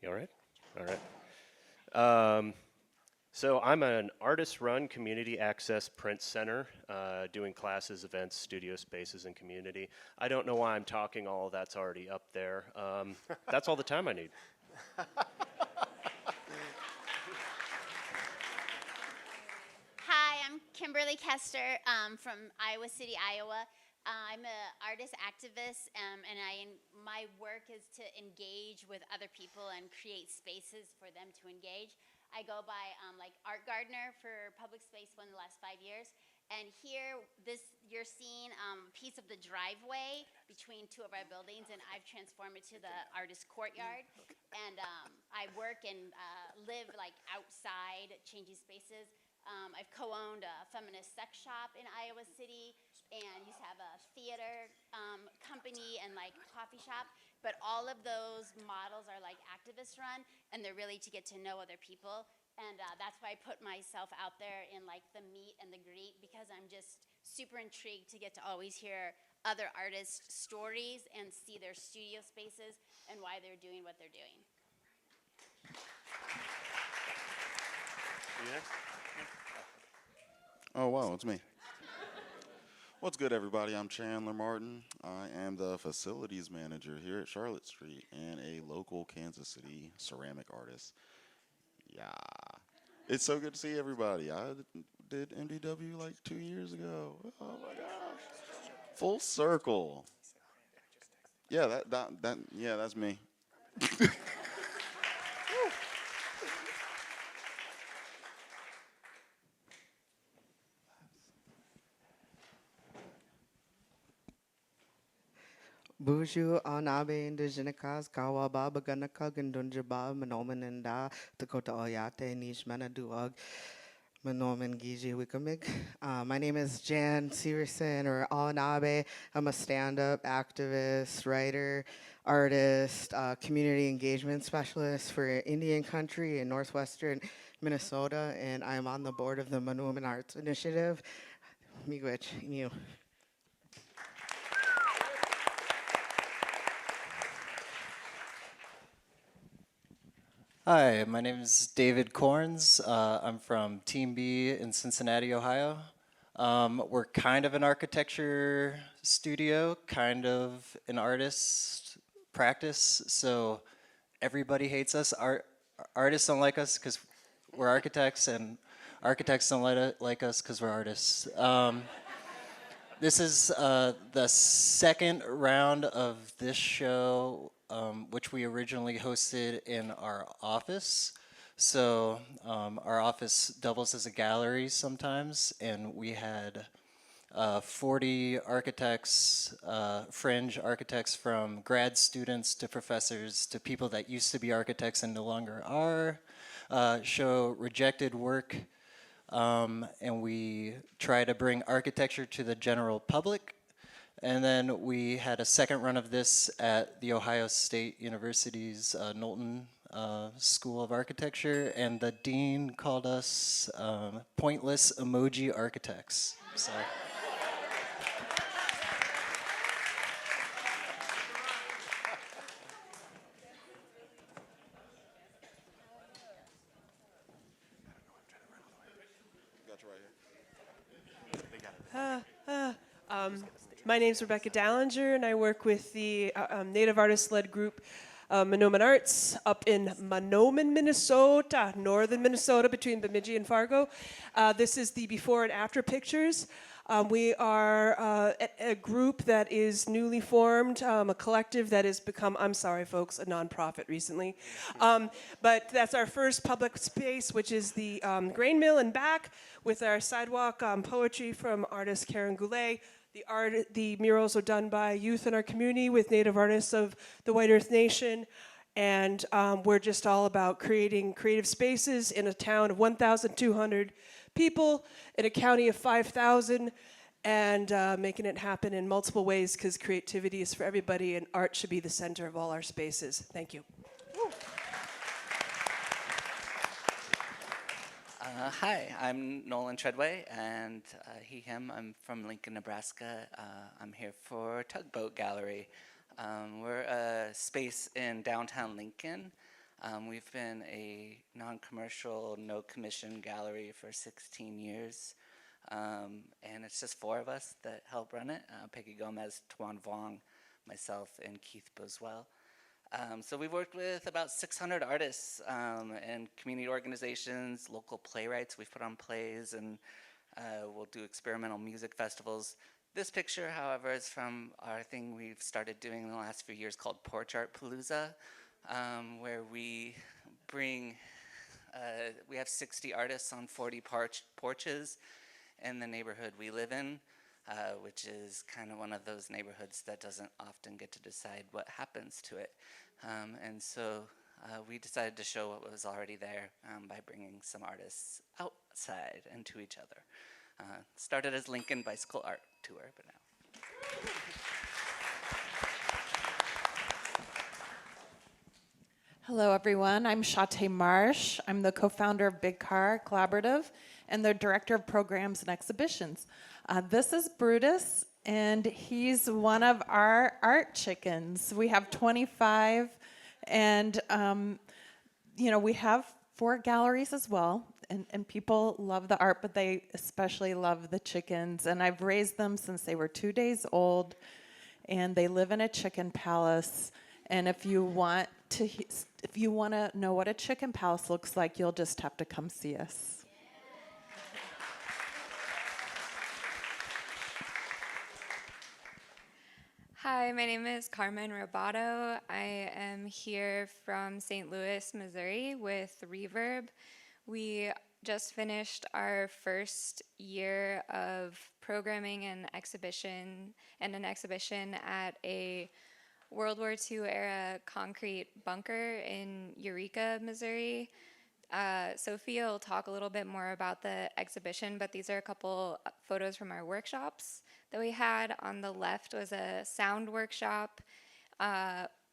You all right? All right. So I'm an artist-run community access print center, doing classes, events, studio spaces, and community. I don't know why I'm talking. All of that's already up there. That's all the time I need. Hi, I'm Kimberly Kester from Iowa City, Iowa. I'm an artist activist, and my work is to engage with other people and create spaces for them to engage. I go by art gardener for public space for the last 5 years. And here, you're seeing a piece of the driveway between two of our buildings, and I've transformed it to the artist courtyard. And I work and live outside, changing spaces. I've co-owned a feminist sex shop in Iowa City, and used to have a theater company and coffee shop. But all of those models are activist run, and they're really to get to know other people. And that's why I put myself out there in the meet and the greet, because I'm just super intrigued to get to always hear other artists' stories and see their studio spaces and why they're doing what they're doing. Oh, wow, it's me. What's good, everybody? I'm Chandler Martin. I am the facilities manager here at Charlotte Street and a local Kansas City ceramic artist. Yeah. It's so good to see everybody. I did MdW 2 years ago. Oh my gosh. Full circle. Yeah, yeah, that's me. Buju anabe indigenicas kawa baba ganaka gandunjaba manomananda Dakota oyate nish manaduag manoman giji wikamig. My name is Jan Severson, or Anabe. I'm a stand-up activist, writer, artist, community engagement specialist for Indian country in northwestern Minnesota, and I'm on the board of the Monument Arts Initiative. Miigwech, you. Hi, my name is David Corns. I'm from Team B in Cincinnati, Ohio. We're kind of an architecture studio, kind of an artist practice, so everybody hates us. Artists don't like us because we're architects, and architects don't like us because we're artists. This is the second round of this show, which we originally hosted in our office. So our office doubles as a gallery sometimes, and we had 40 architects, fringe architects, from grad students to professors to people that used to be architects and no longer are, show rejected work, and we try to bring architecture to the general public. And then we had a second run of this at The Ohio State University's Knowlton School of Architecture, and the dean called us pointless emoji architects. So. My name's Rebecca Dallinger, and I work with the Native Artist-led group Mahnomen Arts up in Mahnomen, Minnesota, northern Minnesota, between Bemidji and Fargo. This is the before and after pictures. We are a group that is newly formed, a collective that has become, I'm sorry folks, a nonprofit recently. But that's our first public space, which is the grain mill and back, with our sidewalk poetry from artist Karen Goulet. The murals are done by youth in our community with Native artists of the White Earth Nation. And we're just all about creating creative spaces in a town of 1,200 people, in a county of 5,000, and making it happen in multiple ways, because creativity is for everybody and art should be the center of all our spaces. Thank you. Hi, I'm Nolan Treadway, and he, him. I'm from Lincoln, Nebraska. I'm here for Tugboat Gallery. We're a space in downtown Lincoln. We've been a non-commercial, no-commission gallery for 16 years, and it's just 4 of us that help run it, Peggy Gomez, Tuan Vuong, myself, and Keith Boswell. So we've worked with about 600 artists and community organizations, local playwrights. We've put on plays, and we'll do experimental music festivals. This picture, however, is from our thing we've started doing in the last few years called Porch Art Palooza, where we bring, we have 60 artists on 40 porches in the neighborhood we live in, which is kind of one of those neighborhoods that doesn't often get to decide what happens to it. And so we decided to show what was already there by bringing some artists outside and to each other. Started as Lincoln Bicycle Art Tour, but now. Hello, everyone. I'm Shate Marsh. I'm the co-founder of Big Car Collaborative and the director of programs and exhibitions. This is Brutus, and he's one of our art chickens. We have 25, and we have 4 galleries as well. And people love the art, but they especially love the chickens. And I've raised them since they were 2 days old, and they live in a chicken palace. And if you want to know what a chicken palace looks like, you'll just have to come see us. Hi, my name is Carmen Robato. I am here from St. Louis, Missouri with Reverb. We just finished our first year of programming and an exhibition at a World War II era concrete bunker in Eureka, Missouri. Sophia will talk a little bit more about the exhibition, but these are a couple photos from our workshops that we had. On the left was a sound workshop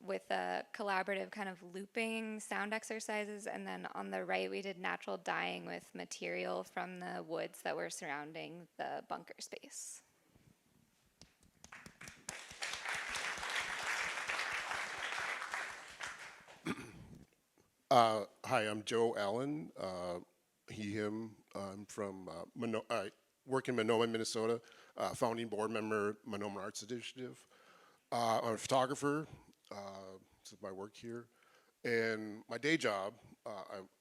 with a collaborative kind of looping sound exercises, and then on the right we did natural dyeing with material from the woods that were surrounding the bunker space. Hi, I'm Joe Allen, he, him. I'm from, I work in Mahnomen, Minnesota, founding board member, Mahnomen Arts Initiative. I'm a photographer, this is my work here. And my day job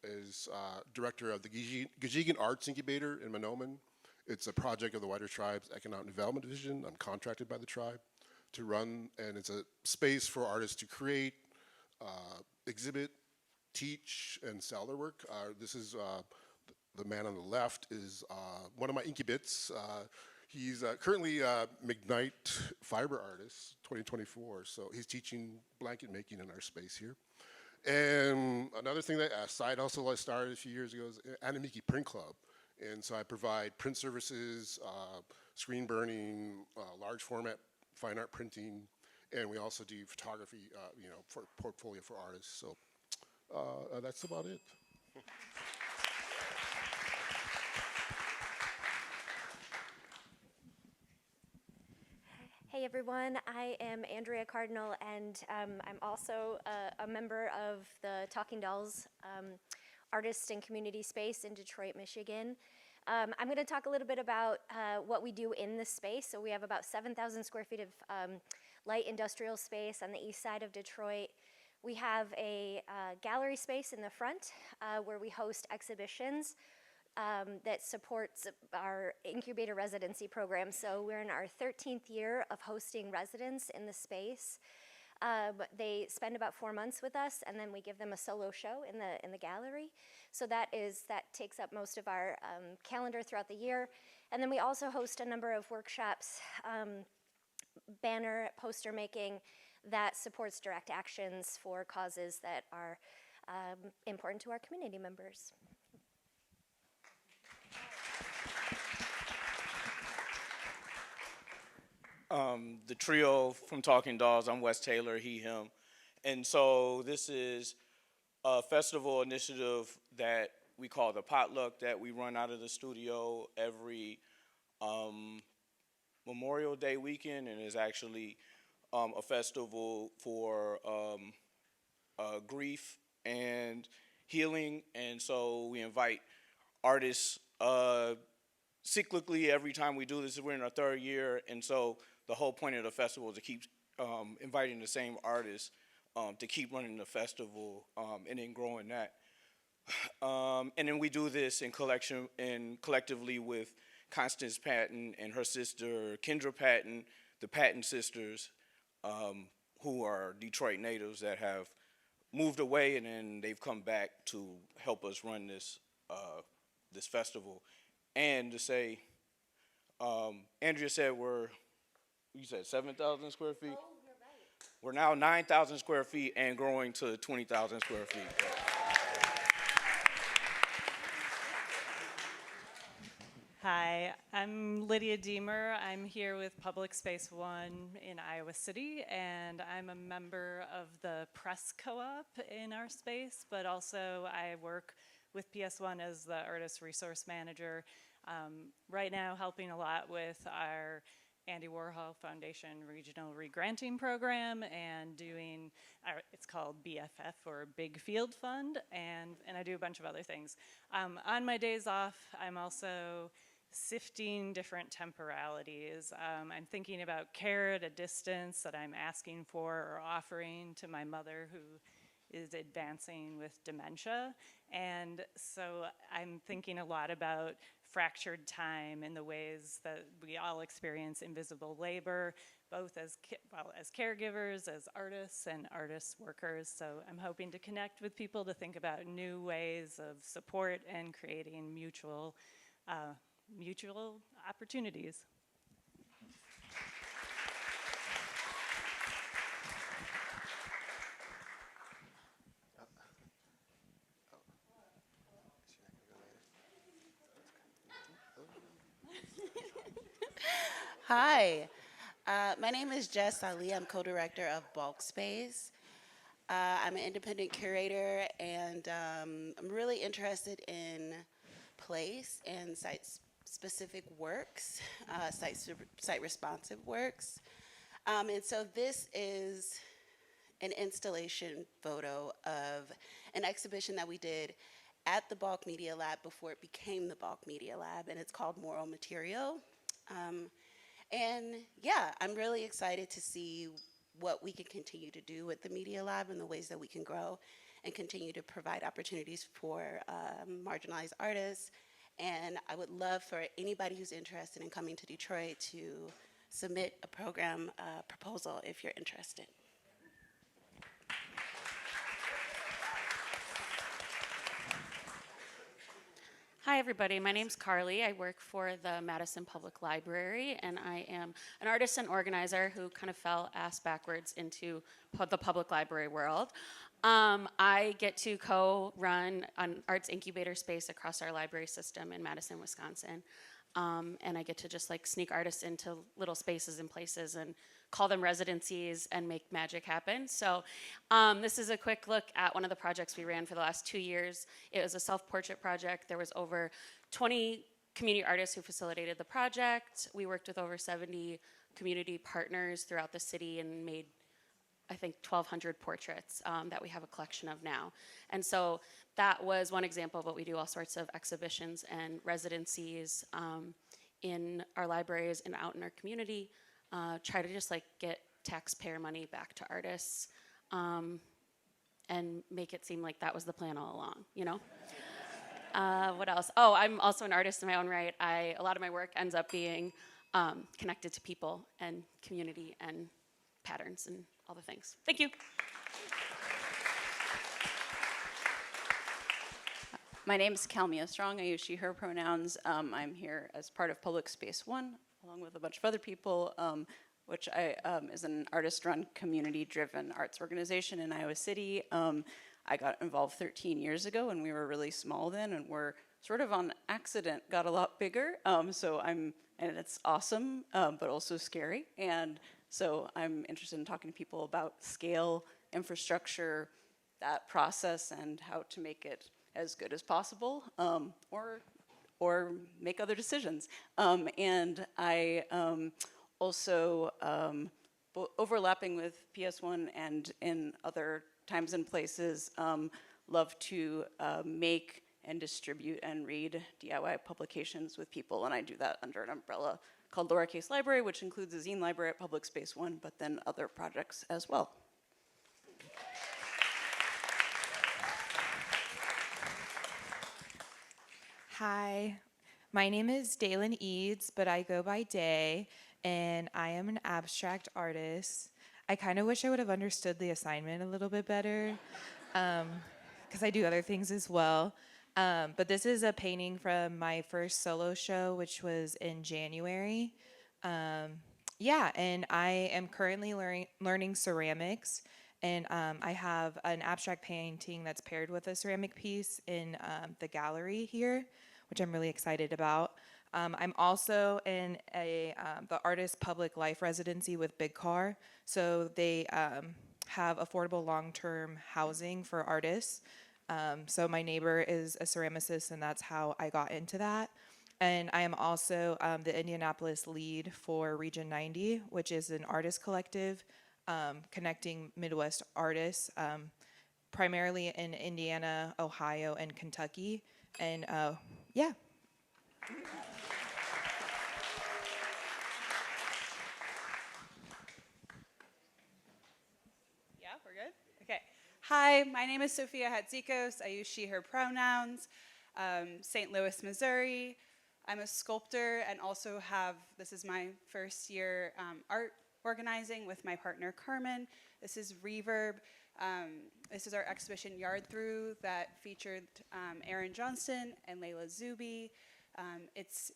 is director of the Gajigan Arts Incubator in Mahnomen. It's a project of the White Earth Tribe's Economic Development Division. I'm contracted by the tribe to run, and it's a space for artists to create, exhibit, teach, and sell their work. This is the man on the left is one of my incubits. He's currently McKnight Fiber Artist 2024, so he's teaching blanket making in our space here. And another thing that side hustle I started a few years ago is Anamiki Print Club. And so I provide print services, screen burning, large format fine art printing, and we also do photography, for portfolio for artists. So that's about it. Hey everyone, I am Andrea Cardinal, and I'm also a member of the Talking Dolls Artist and Community Space in Detroit, Michigan. I'm going to talk a little bit about what we do in this space. So we have about 7,000 square feet of light industrial space on the east side of Detroit. We have a gallery space in the front where we host exhibitions that supports our incubator residency program. So we're in our 13th year of hosting residents in the space. They spend about 4 months with us, and then we give them a solo show in the gallery. So that takes up most of our calendar throughout the year. And then we also host a number of workshops, banner, poster making, that supports direct actions for causes that are important to our community members. The trio from Talking Dolls, I'm Wes Taylor, he, him. And so this is a festival initiative that we call the Potluck that we run out of the studio every Memorial Day weekend, and is actually a festival for grief and healing. And so we invite artists cyclically every time we do this. We're in our 3rd year, and so the whole point of the festival is to keep inviting the same artists to keep running the festival and then growing that. And then we do this in collectively with Constance Patton and her sister Kendra Patton, the Patton sisters, who are Detroit natives that have moved away, and then they've come back to help us run this this festival. And to say, Andrea said you said 7,000 square feet? Oh, you're right. We're now 9,000 square feet and growing to 20,000 square feet. Hi, I'm Lydia Deemer. I'm here with Public Space One in Iowa City, and I'm a member of the press co-op in our space, but also I work with PS1 as the artist resource manager. Right now helping a lot with our Andy Warhol Foundation Regional Regranting Program and doing, it's called BFF, or Big Field Fund, and I do a bunch of other things. On my days off, I'm also sifting different temporalities. I'm thinking about care at a distance that I'm asking for or offering to my mother who is advancing with dementia. And so I'm thinking a lot about fractured time in the ways that we all experience invisible labor, both as caregivers, as artists, and artist workers. So I'm hoping to connect with people to think about new ways of support and creating mutual opportunities. Hi, my name is Jess Ali. I'm co-director of Bulk Space. I'm an independent curator, and I'm really interested in place and site-specific works, site-responsive works. And so this is an installation photo of an exhibition that we did at the Bulk Media Lab before it became the Bulk Media Lab, and it's called Moral Material. And yeah, I'm really excited to see what we can continue to do with the Media Lab and the ways that we can grow and continue to provide opportunities for marginalized artists. And I would love for anybody who's interested in coming to Detroit to submit a program proposal if you're interested. Hi, everybody. My name's Carly. I work for the Madison Public Library, and I am an artist and organizer who kind of fell ass backwards into the public library world. I get to co-run an arts incubator space across our library system in Madison, Wisconsin. And I get to just like sneak artists into little spaces and places and call them residencies and make magic happen. So this is a quick look at one of the projects we ran for the last 2 years. It was a self-portrait project. There was over 20 community artists who facilitated the project. We worked with over 70 community partners throughout the city and made, I think, 1,200 portraits that we have a collection of now. And so that was one example, but we do all sorts of exhibitions and residencies in our libraries and out in our community. Try to just like get taxpayer money back to artists and make it seem like that was the plan all along, you know? What else? Oh, I'm also an artist in my own right. A lot of my work ends up being connected to people and community and patterns and all the things. Thank you. My name is Calmia Strong. I use she, her pronouns. I'm here as part of Public Space One, along with a bunch of other people, which is an artist-run, community-driven arts organization in Iowa City. I got involved 13 years ago, and we were really small then, and we're sort of on accident got a lot bigger. And it's awesome, but also scary. And so I'm interested in talking to people about scale, infrastructure, that process, and how to make it as good as possible, or make other decisions. And I also, overlapping with PS1 and in other times and places, love to make and distribute and read DIY publications with people, and I do that under an umbrella called Lowercase Library, which includes a zine library at Public Space One, but then other projects as well. Hi, my name is Dalen Eads, but I go by Day, and I am an abstract artist. I kind of wish I would have understood the assignment a little bit better, because I do other things as well. But this is a painting from my first solo show, which was in January. Yeah, and I am currently learning ceramics, and I have an abstract painting that's paired with a ceramic piece in the gallery here, which I'm really excited about. I'm also in the Artist Public Life Residency with Big Car, so they have affordable long-term housing for artists. So my neighbor is a ceramicist, and that's how I got into that. And I am also the Indianapolis lead for Region 90, which is an artist collective connecting Midwest artists, primarily in Indiana, Ohio, and Kentucky. And yeah. Yeah, we're good? Okay. Hi, my name is Sophia Hatzikos. I use she, her pronouns. St. Louis, Missouri. I'm a sculptor and also this is my first year art organizing with my partner Carmen. This is Reverb. This is our exhibition Yard Through that featured Aaron Johnston and Layla Zuby. This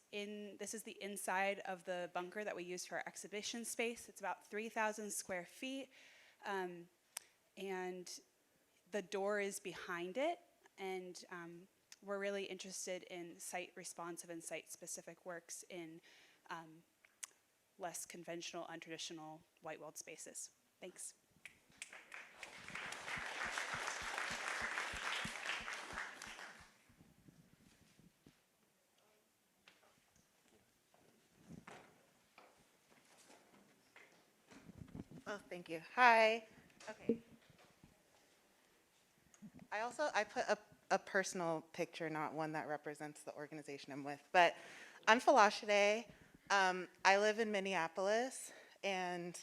is the inside of the bunker that we use for our exhibition space. It's about 3,000 square feet. And the door is behind it. And we're really interested in site responsive and site specific works in less conventional, untraditional white walled spaces. Thanks. Oh, thank you. Hi. Okay. I put a personal picture, not one that represents the organization I'm with. But I'm Falashade. I live in Minneapolis, and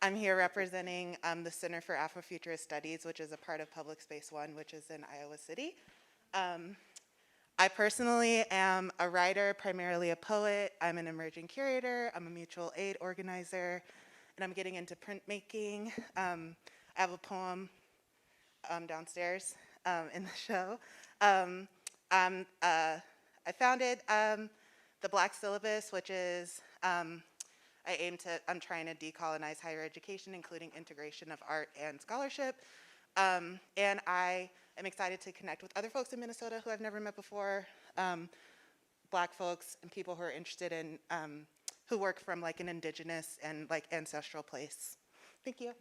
I'm here representing the Center for Afrofuturist Studies, which is a part of Public Space One, which is in Iowa City. I personally am a writer, primarily a poet. I'm an emerging curator. I'm a mutual aid organizer, and I'm getting into printmaking. I have a poem downstairs in the show. I'm I founded the Black Syllabus, which is I'm trying to decolonize higher education, including integration of art and scholarship. And I am excited to connect with other folks in Minnesota who I've never met before, Black folks and people who are interested in, who work from like an indigenous and like ancestral place. Thank you.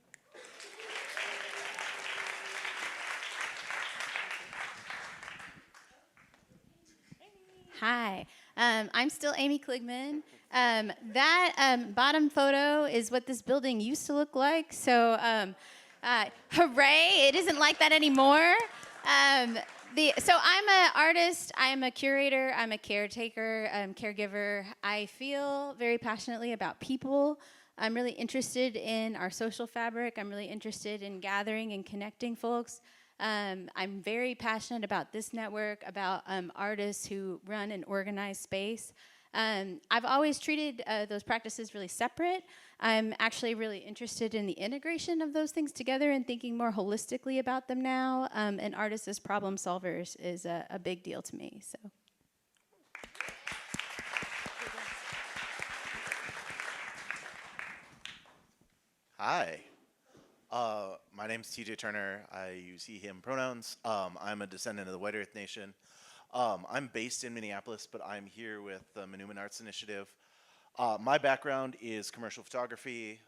Hi, I'm still Amy Kligman. That bottom photo is what this building used to look like. So, hooray! It isn't like that anymore. So I'm an artist. I'm a curator. I'm a caretaker, caregiver. I feel very passionately about people. I'm really interested in our social fabric. I'm really interested in gathering and connecting folks. I'm very passionate about this network, about artists who run an organized space. I've always treated those practices really separate. I'm actually really interested in the integration of those things together and thinking more holistically about them now. And artists as problem solvers is a big deal to me. So. Hi. My name's TJ Turner. I use he, him pronouns. I'm a descendant of the White Earth Nation. I'm based in Minneapolis, but I'm here with the MdW Arts Initiative. My background is commercial photography,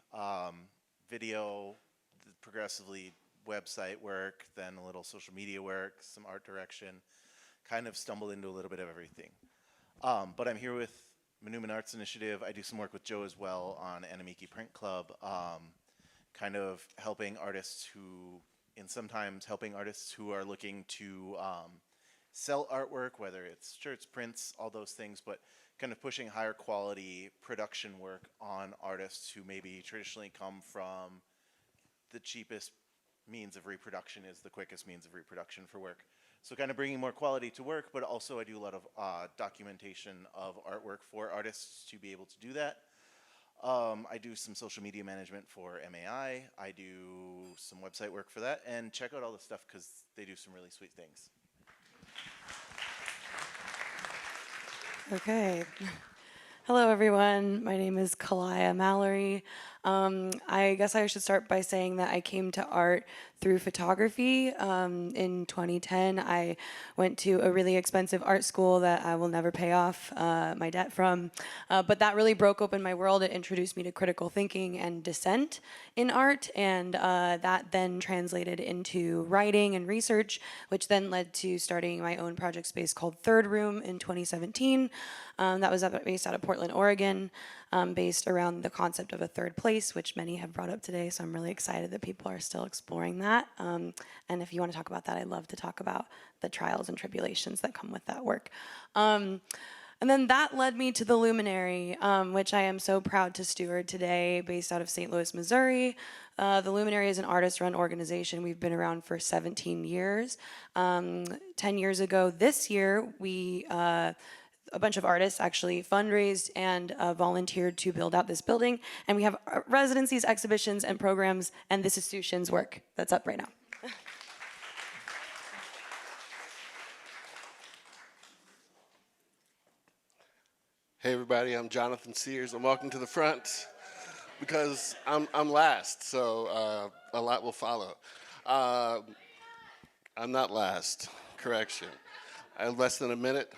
video, progressively website work, then a little social media work, some art direction. Kind of stumbled into a little bit of everything. But I'm here with MdW Arts Initiative. I do some work with Joe as well on Anamiki Print Club. Kind of helping artists who are looking to sell artwork, whether it's shirts, prints, all those things, but kind of pushing higher quality production work on artists who maybe traditionally come from the cheapest means of reproduction is the quickest means of reproduction for work. So kind of bringing more quality to work, but also I do a lot of documentation of artwork for artists to be able to do that. I do some social media management for MAI. I do some website work for that, and check out all the stuff because they do some really sweet things. Okay. Hello, everyone. My name is Kalaya Mallory. I guess I should start by saying that I came to art through photography. In 2010, I went to a really expensive art school that I will never pay off my debt from. But that really broke open my world. It introduced me to critical thinking and dissent in art. And that then translated into writing and research, which then led to starting my own project space called Third Room in 2017. That was based out of Portland, Oregon, based around the concept of a third place, which many have brought up today. So I'm really excited that people are still exploring that. And if you want to talk about that, I'd love to talk about the trials and tribulations that come with that work. And then that led me to the Luminary, which I am so proud to steward today, based out of St. Louis, Missouri. The Luminary is an artist-run organization. We've been around for 17 years. 10 years ago this year, a bunch of artists actually fundraised and volunteered to build out this building. And we have residencies, exhibitions, and programs, and this is Su Shin's work that's up right now. Hey everybody, I'm Jonathan Sears. I'm walking to the front because I'm last, so a lot will follow. I'm not last, correction. I have less than a minute.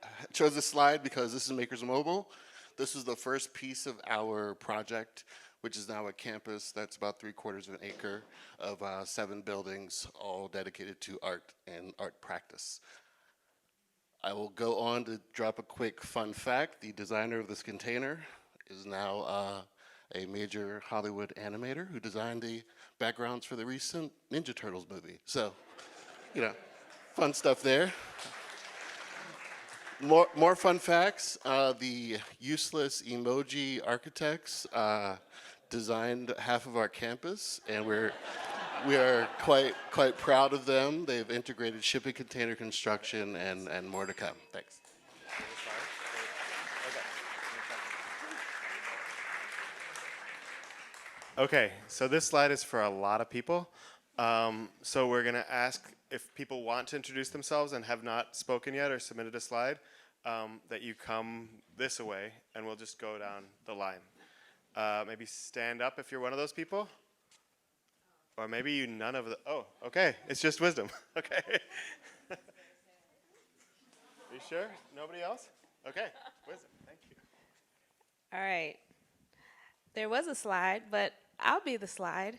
I chose this slide because this is Makers Mobile. This is the first piece of our project, which is now a campus that's about 3/4 of an acre of 7 buildings, all dedicated to art and art practice. I will go on to drop a quick fun fact. The designer of this container is now a major Hollywood animator who designed the backgrounds for the recent Ninja Turtles movie. So, fun stuff there. More fun facts. The useless emoji architects designed half of our campus, and we are quite proud of them. They've integrated shipping container construction and more to come. Thanks. Okay, so this slide is for a lot of people, So we're going to ask if people want to introduce themselves and have not spoken yet or submitted a slide, that you come this way, and we'll just go down the line. Maybe stand up if you're one of those people. Or maybe you none of the, oh, okay, it's just wisdom. Okay. Are you sure? Nobody else? Okay, wisdom, thank you. All right. There was a slide, but I'll be the slide.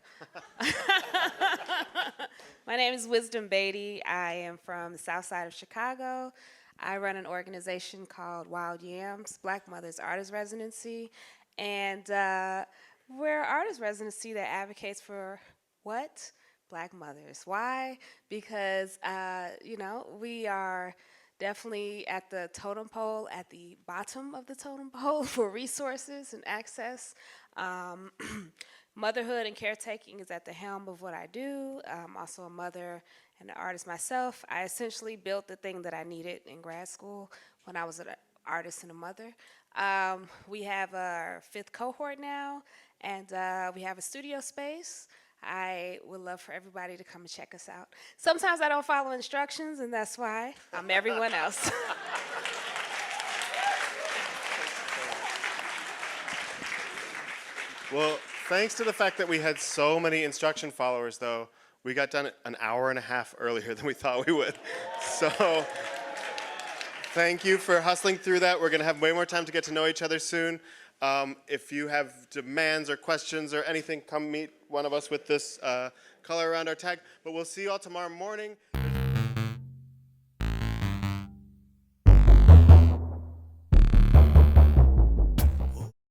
My name is Wisdom Beatty. I am from the south side of Chicago. I run an organization called Wild Yams, Black Mothers Artist Residency. And we're an artist residency that advocates for what? Black mothers. Why? Because, we are definitely at the totem pole, at the bottom of the totem pole for resources and access. Motherhood and caretaking is at the helm of what I do. I'm also a mother and an artist myself. I essentially built the thing that I needed in grad school when I was an artist and a mother. We have our 5th cohort now, and we have a studio space. I would love for everybody to come and check us out. Sometimes I don't follow instructions, and that's why I'm everyone else. Well, thanks to the fact that we had so many instruction followers, though, we got done an hour and a half earlier than we thought we would. So thank you for hustling through that. We're going to have way more time to get to know each other soon. If you have demands or questions or anything, come meet one of us with this color around our tag. But we'll see you all tomorrow morning.